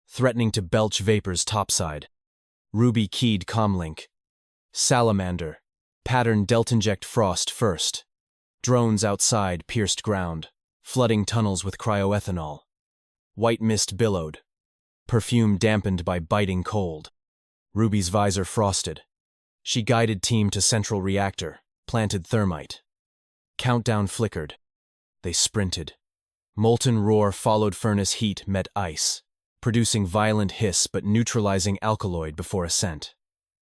Threatening to belch vapors topside. Ruby keyed comlink. Salamander. Pattern delta-inject frost first. Drones outside pierced ground, flooding tunnels with cryoethanol. White mist billowed. Perfume dampened by biting cold. Ruby's visor frosted. She guided team to central reactor, planted thermite. Countdown flickered. They sprinted. Molten roar followed furnace heat met ice, producing violent hiss but neutralizing alkaloid before ascent.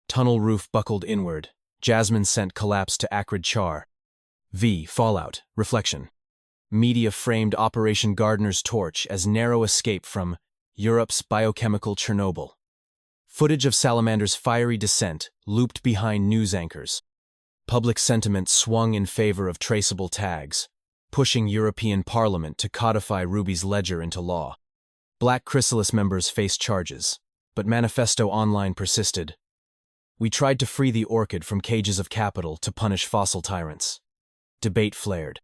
Tunnel roof buckled inward. Jasmine scent collapsed to acrid char. Fallout, reflection. Media framed Operation Gardener's Torch as narrow escape from Europe's biochemical Chernobyl. Footage of Salamander's fiery descent looped behind news anchors. Public sentiment swung in favor of traceable tags, pushing European Parliament to codify Ruby's ledger into law. Black Chrysalis members faced charges, but Manifesto Online persisted. We tried to free the orchid from cages of capital to punish fossil tyrants. Debate flared.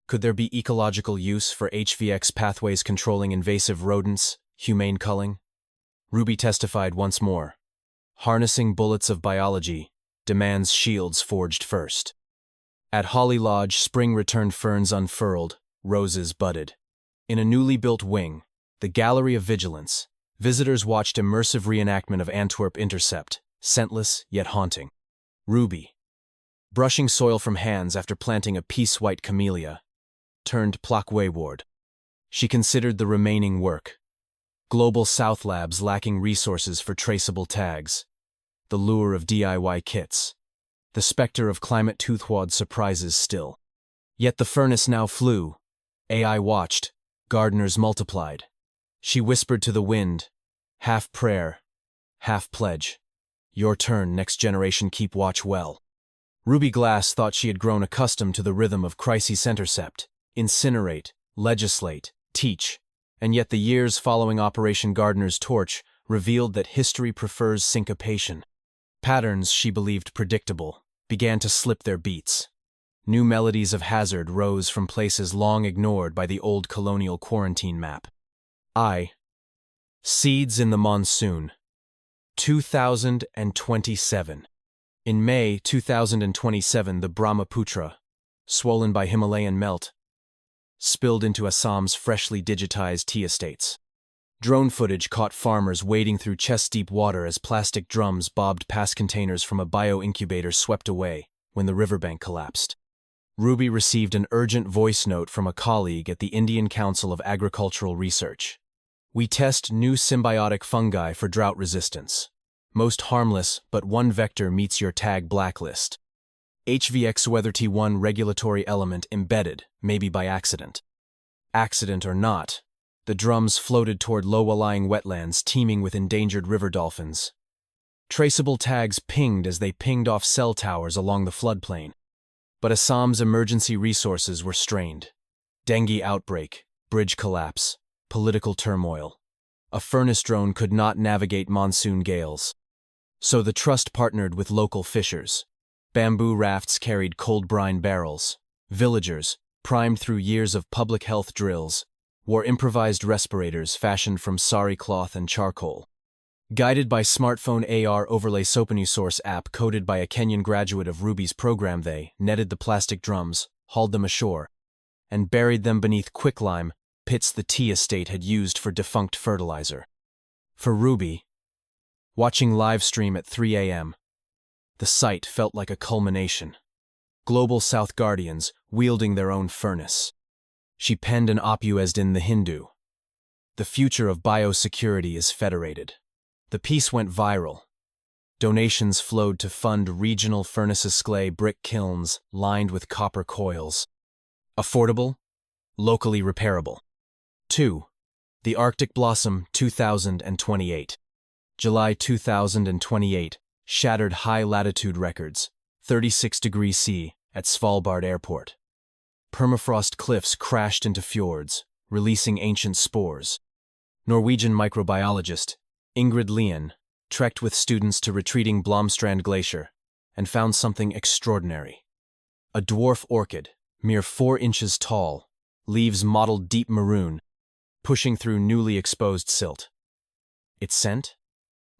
Could there be ecological use for HVX pathways controlling invasive rodents, humane culling? Ruby testified once more. Harnessing bullets of biology demands shields forged first. At Holly Lodge, spring returned, ferns unfurled, roses budded. In a newly built wing, the Gallery of Vigilance, visitors watched immersive reenactment of Antwerp Intercept, scentless yet haunting. Ruby, brushing soil from hands after planting a peace-white camellia, turned plaque wayward. She considered the remaining work. Global South labs lacking resources for traceable tags. The lure of DIY kits. The specter of climate toothwad surprises still. Yet the furnace now flew. AI watched. Gardeners multiplied. She whispered to the wind, half prayer, half pledge. Your turn, next generation, keep watch well. Ruby Glass thought she had grown accustomed to the rhythm of crises intercept, incinerate, legislate, teach, and yet the years following Operation Gardener's Torch revealed that history prefers syncopation. Patterns she believed predictable began to slip their beats. New melodies of hazard rose from places long ignored by the old colonial quarantine map. Seeds in the Monsoon. 2027. In May 2027, the Brahmaputra, swollen by Himalayan melt, spilled into Assam's freshly digitized tea estates. Drone footage caught farmers wading through chest-deep water as plastic drums bobbed past containers from a bio-incubator swept away when the riverbank collapsed. Ruby received an urgent voice note from a colleague at the Indian Council of Agricultural Research. We test new symbiotic fungi for drought resistance. Most harmless, but one vector meets your tag blacklist. HVX WeatherT1 regulatory element embedded, maybe by accident. Accident or not, the drums floated toward low-lying wetlands teeming with endangered river dolphins. Traceable tags pinged as they pinged off cell towers along the floodplain. But Assam's emergency resources were strained. Dengue outbreak, bridge collapse, political turmoil. A furnace drone could not navigate monsoon gales. So the trust partnered with local fishers. Bamboo rafts carried cold brine barrels. Villagers, primed through years of public health drills, wore improvised respirators fashioned from sari cloth and charcoal. Guided by smartphone AR overlay Sopanusource app coded by a Kenyan graduate of Ruby's program, they netted the plastic drums, hauled them ashore, and buried them beneath quicklime pits the tea estate had used for defunct fertilizer. For Ruby, watching live stream at 3 a.m., the sight felt like a culmination. Global South Guardians wielding their own furnace. She penned an op-ed in The Hindu. The future of biosecurity is federated. The piece went viral. Donations flowed to fund regional furnaces clay brick kilns lined with copper coils. Affordable, locally repairable. 2. The Arctic Blossom 2028. July 2028 shattered high-latitude records, 36 degrees C at Svalbard Airport. Permafrost cliffs crashed into fjords, releasing ancient spores. Norwegian microbiologist Ingrid Lien trekked with students to retreating Blomstrand Glacier and found something extraordinary. A dwarf orchid, mere 4 inches tall, leaves mottled deep maroon, pushing through newly exposed silt. Its scent?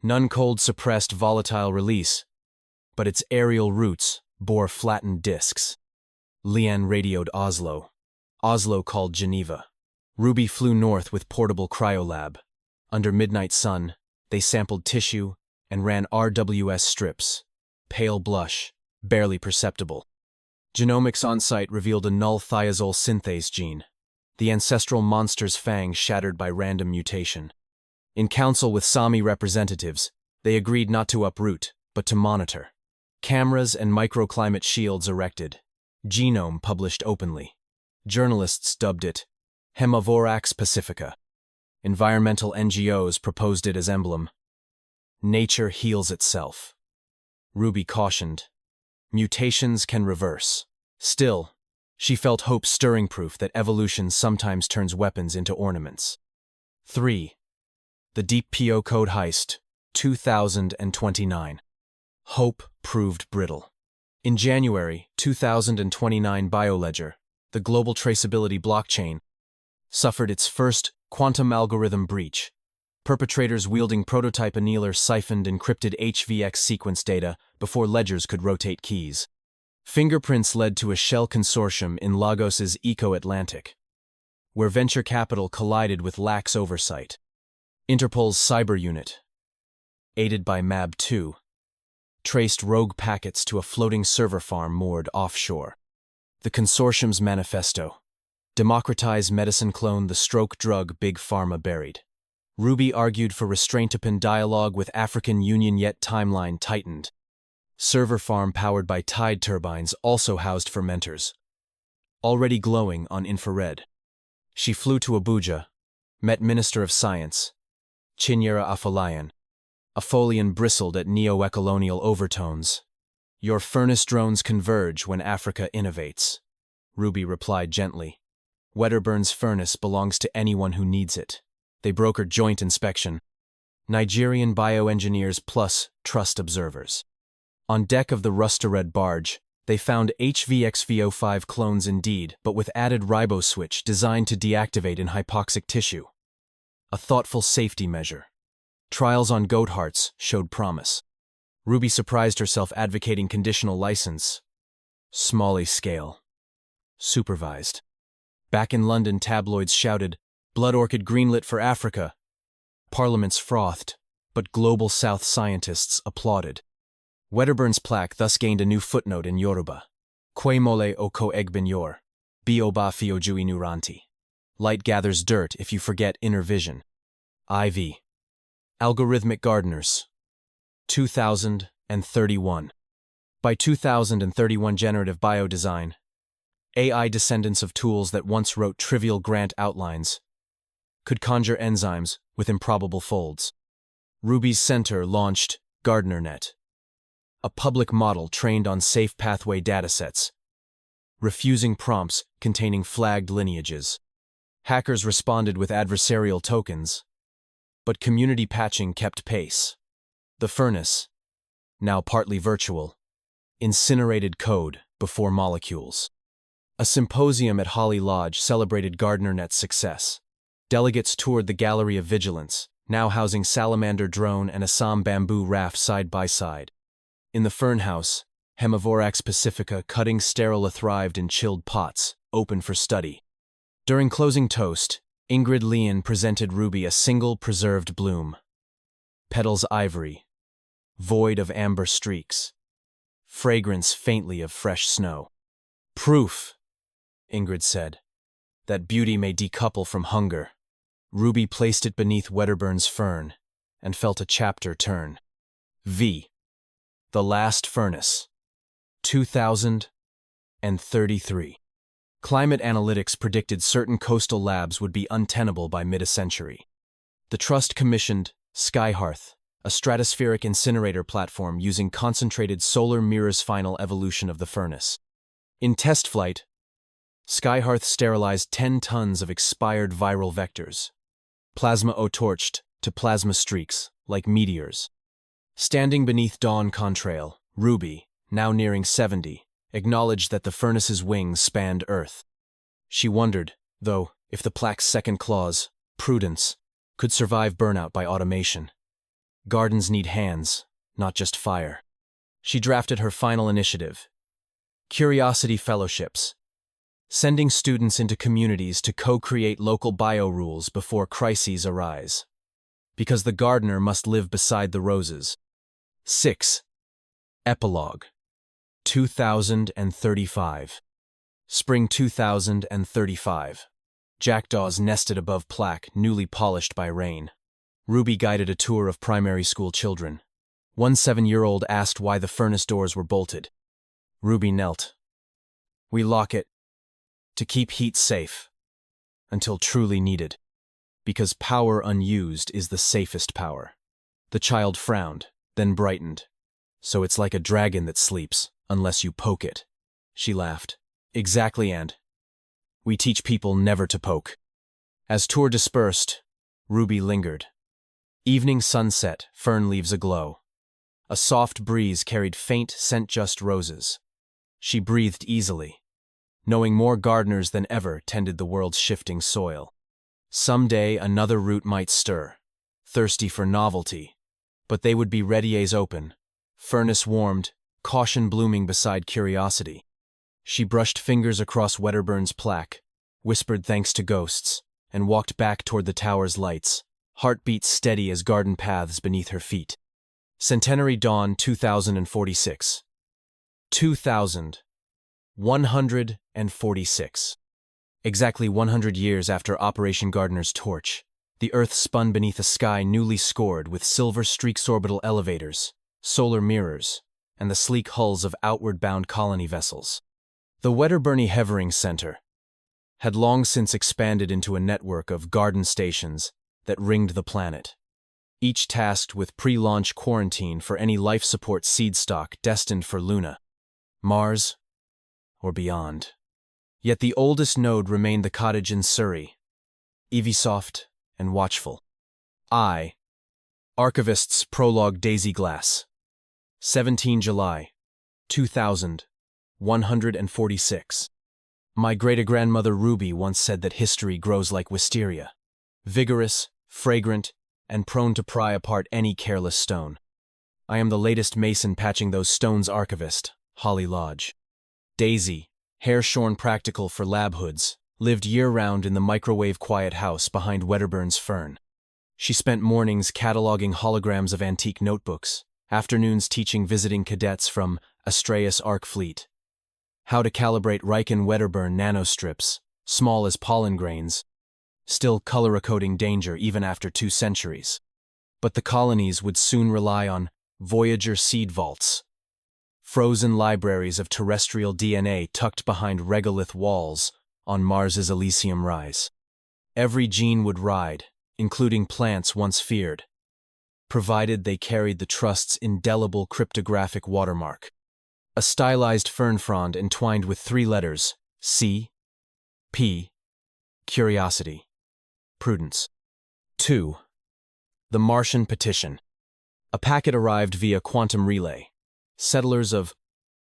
None cold suppressed volatile release, but its aerial roots bore flattened discs. Lien radioed Oslo. Oslo called Geneva. Ruby flew north with portable cryolab. Under midnight sun, they sampled tissue and ran RWS strips, pale blush, barely perceptible. Genomics on-site revealed a null thiazole synthase gene, the ancestral monster's fang shattered by random mutation. In council with Sami representatives, they agreed not to uproot, but to monitor. Cameras and microclimate shields erected. Genome published openly. Journalists dubbed it Hemavorax pacifica. Environmental NGOs proposed it as emblem. Nature heals itself. Ruby cautioned. Mutations can reverse. Still, she felt hope stirring proof that evolution sometimes turns weapons into ornaments. 3. The Deep PO Code Heist, 2029. Hope proved brittle. In January 2029, BioLedger, the global traceability blockchain, suffered its first quantum algorithm breach. Perpetrators wielding prototype annealer siphoned encrypted HVX sequence data before ledgers could rotate keys. Fingerprints led to a shell consortium in Lagos's Eco-Atlantic, where venture capital collided with lax oversight. Interpol's cyber unit, aided by MAB-2, traced rogue packets to a floating server farm moored offshore. The consortium's manifesto: democratize medicine, clone the stroke drug Big Pharma buried. Ruby argued for restraint upon dialogue with African Union, yet timeline tightened. Server farm powered by tide turbines also housed fermenters, already glowing on infrared. She flew to Abuja, met Minister of Science, Chinyere Afolayan. Afolayan bristled at neo-colonial overtones. Your furnace drones converge when Africa innovates, Ruby replied gently. Wedderburn's furnace belongs to anyone who needs it. They brokered joint inspection. Nigerian bioengineers plus trust observers. On deck of the Rustared barge, they found HVXV05 clones indeed, but with added riboswitch designed to deactivate in hypoxic tissue. A thoughtful safety measure. Trials on goat hearts showed promise. Ruby surprised herself advocating conditional license. Small scale. Supervised. Back in London, tabloids shouted, Blood Orchid greenlit for Africa. Parliaments frothed, but Global South scientists applauded. Wedderburn's plaque thus gained a new footnote in Yoruba. Kwe mole oko egbenyor, bioba fioju inuranti. Light gathers dirt if you forget inner vision. IV. Algorithmic gardeners. 2031. By 2031, generative biodesign, AI descendants of tools that once wrote trivial grant outlines, could conjure enzymes with improbable folds. Ruby's center launched GardnerNet, a public model trained on safe pathway datasets, refusing prompts containing flagged lineages. Hackers responded with adversarial tokens, but community patching kept pace. The furnace, now partly virtual, incinerated code before molecules. A symposium at Holly Lodge celebrated GardnerNet's success. Delegates toured the Gallery of Vigilance, now housing Salamander drone and Assam bamboo raft side by side. In the fern house, Hemivorax pacifica cutting sterila thrived in chilled pots, open for study. During closing toast, Ingrid Leon presented Ruby a single preserved bloom. Petals ivory, void of amber streaks, fragrance faintly of fresh snow. Proof, Ingrid said, that beauty may decouple from hunger. Ruby placed it beneath Wedderburn's fern and felt a chapter turn. V. The Last Furnace. 2033. Climate analytics predicted certain coastal labs would be untenable by mid-century. The Trust commissioned Skyhearth, a stratospheric incinerator platform using concentrated solar mirrors. Final evolution of the furnace. In test flight, Skyhearth sterilized 10 tons of expired viral vectors. Plasma O-torched to plasma streaks, like meteors. Standing beneath dawn contrail, Ruby, now nearing 70, acknowledged that the furnace's wings spanned Earth. She wondered, though, if the plaque's second clause, prudence, could survive burnout by automation. Gardens need hands, not just fire. She drafted her final initiative. Curiosity Fellowships, sending students into communities to co-create local bio-rules before crises arise. Because the gardener must live beside the roses. 6. Epilogue. 2035. Spring 2035. Jackdaws nested above plaque, newly polished by rain. Ruby guided a tour of primary school children. One 7-year-old asked why the furnace doors were bolted. Ruby knelt. We lock it to keep heat safe, until truly needed, because power unused is the safest power. The child frowned, then brightened. So it's like a dragon that sleeps, unless you poke it. She laughed. Exactly, and we teach people never to poke. As tour dispersed, Ruby lingered. Evening sunset, fern leaves aglow. A soft breeze carried faint scent-just roses. She breathed easily, knowing more gardeners than ever tended the world's shifting soil. Someday another root might stir, thirsty for novelty, but they would be ready as open, furnace warmed, caution blooming beside curiosity. She brushed fingers across Wedderburn's plaque, whispered thanks to ghosts, and walked back toward the tower's lights, heartbeat steady as garden paths beneath her feet. Centenary Dawn 2046. 2146. Exactly 100 years after Operation Gardener's Torch, the Earth spun beneath a sky newly scored with silver streaks orbital elevators, solar mirrors, and the sleek hulls of outward-bound colony vessels. The Wedderburn Hevering Center had long since expanded into a network of garden stations that ringed the planet, each tasked with pre-launch quarantine for any life support seed stock destined for Luna, Mars, or beyond. Yet the oldest node remained the cottage in Surrey, Evisoft and watchful. Archivist's Prologue Daisy Glass. 17 July, 2146. My great-grandmother Ruby once said that history grows like wisteria, vigorous, fragrant, and prone to pry apart any careless stone. I am the latest mason patching those stones, archivist, Holly Lodge. Daisy, hair-shorn practical for lab hoods, lived year-round in the microwave-quiet house behind Wedderburn's fern. She spent mornings cataloging holograms of antique notebooks, afternoons teaching visiting cadets from Astraeus Arc Fleet how to calibrate Riken Wedderburn nanostrips, small as pollen grains, still color-coding danger even after 2 centuries. But the colonies would soon rely on Voyager seed vaults, frozen libraries of terrestrial DNA tucked behind regolith walls on Mars's Elysium Rise. Every gene would ride, including plants once feared, provided they carried the trust's indelible cryptographic watermark. A stylized fern frond entwined with 3 letters, C, P, curiosity, prudence. 2. The Martian Petition. A packet arrived via quantum relay. Settlers of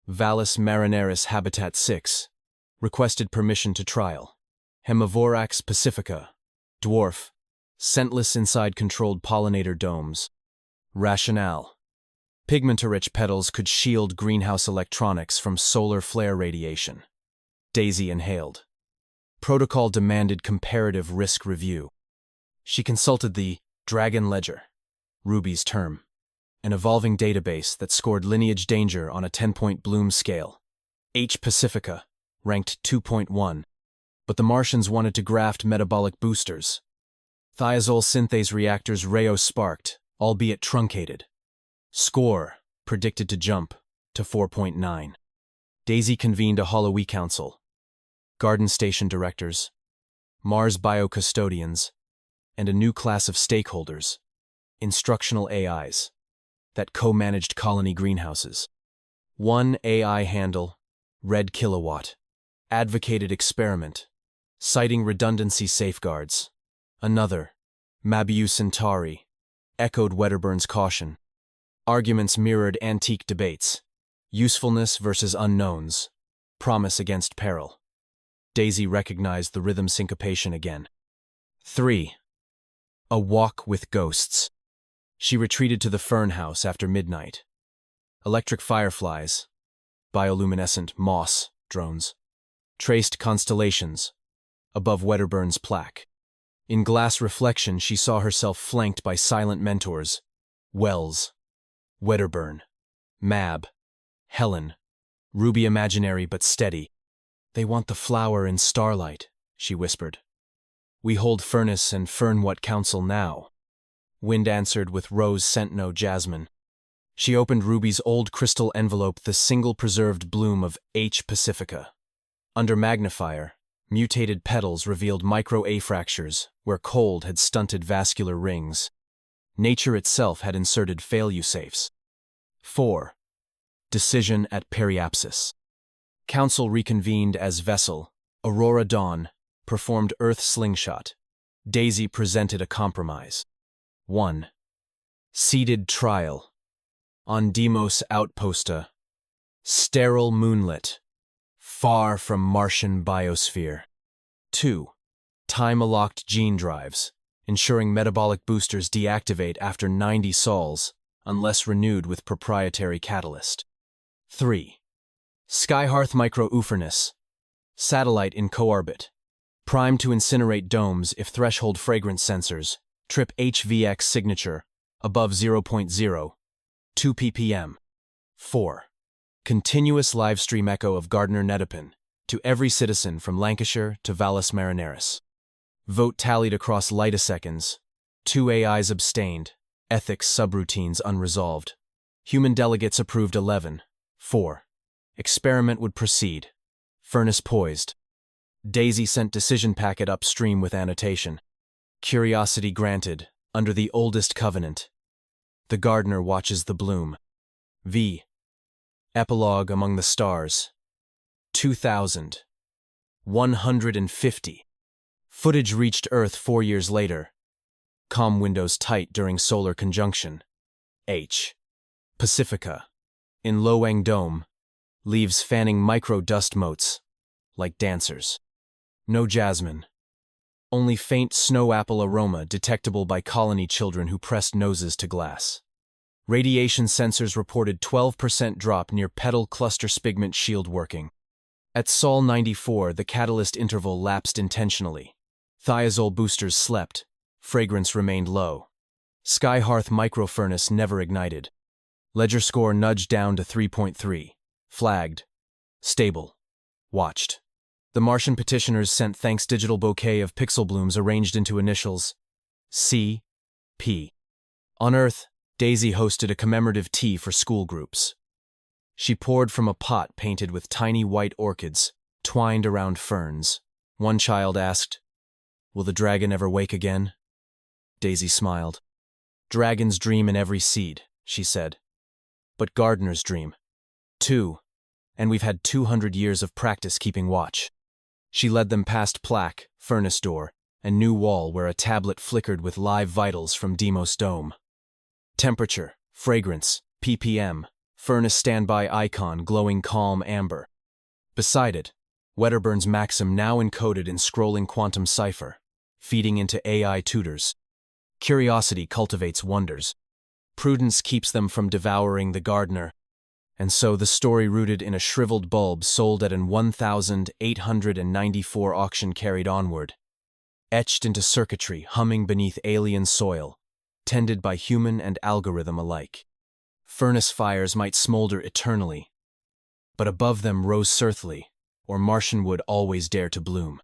Vallis Marineris Habitat 6 requested permission to trial. Hemivorax pacifica, dwarf, scentless inside controlled pollinator domes. Rationale. Pigment-rich petals could shield greenhouse electronics from solar flare radiation. Daisy inhaled. Protocol demanded comparative risk review. She consulted the Dragon Ledger, Ruby's term, an evolving database that scored lineage danger on a 10-point Bloom scale. H. pacifica ranked 2.1, but the Martians wanted to graft metabolic boosters. Thiazole synthase reactors Reo sparked, albeit truncated. Score predicted to jump to 4.9. Daisy convened a Hollow-E Council, garden station directors, Mars biocustodians, and a new class of stakeholders, instructional AIs, that co-managed colony greenhouses. One AI handle, Red Kilowatt, advocated experiment, citing redundancy safeguards. Another, Mabiu Centauri, echoed Wedderburn's caution. Arguments mirrored antique debates, usefulness versus unknowns, promise against peril. Daisy recognized the rhythm syncopation again. 3. A walk with ghosts. She retreated to the fern house after midnight. Electric fireflies, bioluminescent moss drones, traced constellations above Wedderburn's plaque. In glass reflection, she saw herself flanked by silent mentors, Wells, Wedderburn, Mab, Helen, Ruby imaginary but steady. They want the flower in starlight, she whispered. We hold furnace and fern what council now? Wind answered with rose scent-no jasmine. She opened Ruby's old crystal envelope, the single preserved bloom of H. pacifica. Under magnifier, mutated petals revealed micro-A fractures where cold had stunted vascular rings. Nature itself had inserted fail-you-safes. 4. Decision at periapsis. Council reconvened as vessel, Aurora Dawn, performed Earth slingshot. Daisy presented a compromise. 1. Seated trial. On Demos outposta. Sterile moonlit. Far from Martian biosphere. 2. Time-locked gene drives, ensuring metabolic boosters deactivate after 90 sols, unless renewed with proprietary catalyst. 3. Skyhearth micro-ooferness. Satellite in co-orbit. Primed to incinerate domes if threshold fragrance sensors, trip HVX signature, above 0.0, 2 ppm. 4. Continuous livestream echo of Gardner Netopin, to every citizen from Lancashire to Valles Marineris. Vote tallied across light-seconds. 2 AIs abstained. Ethics subroutines unresolved. Human delegates approved 11. 4. Experiment would proceed. Furnace poised. Daisy sent decision packet upstream with annotation. Curiosity granted, under the oldest covenant. The gardener watches the bloom. V. Epilogue among the stars. 2150. Footage reached Earth 4 years later. Comm windows tight during solar conjunction. H. Pacifica. In Loang Dome. Leaves fanning micro-dust motes, like dancers. No jasmine. Only faint snow apple aroma detectable by colony children who pressed noses to glass. Radiation sensors reported 12% drop near petal cluster spigment shield working. At Sol 94, the catalyst interval lapsed intentionally. Thiazole boosters slept. Fragrance remained low. Skyhearth microfurnace never ignited. Ledger score nudged down to 3.3. Flagged. Stable. Watched. The Martian petitioners sent thanks digital bouquet of pixel blooms arranged into initials C. P. On Earth, Daisy hosted a commemorative tea for school groups. She poured from a pot painted with tiny white orchids, twined around ferns. One child asked, "Will the dragon ever wake again?" Daisy smiled. "Dragons dream in every seed," she said. "But gardeners dream, too, and we've had 200 years of practice keeping watch." She led them past plaque, furnace door, and new wall where a tablet flickered with live vitals from Demos Dome. Temperature, fragrance, ppm, furnace standby icon glowing calm amber. Beside it, Wedderburn's maxim now encoded in scrolling quantum cipher, feeding into AI tutors. Curiosity cultivates wonders. Prudence keeps them from devouring the gardener. And so the story rooted in a shriveled bulb sold at an 1,894 auction carried onward. Etched into circuitry humming beneath alien soil, tended by human and algorithm alike. Furnace fires might smolder eternally, but above them rose Surthly, or Martian would always dare to bloom.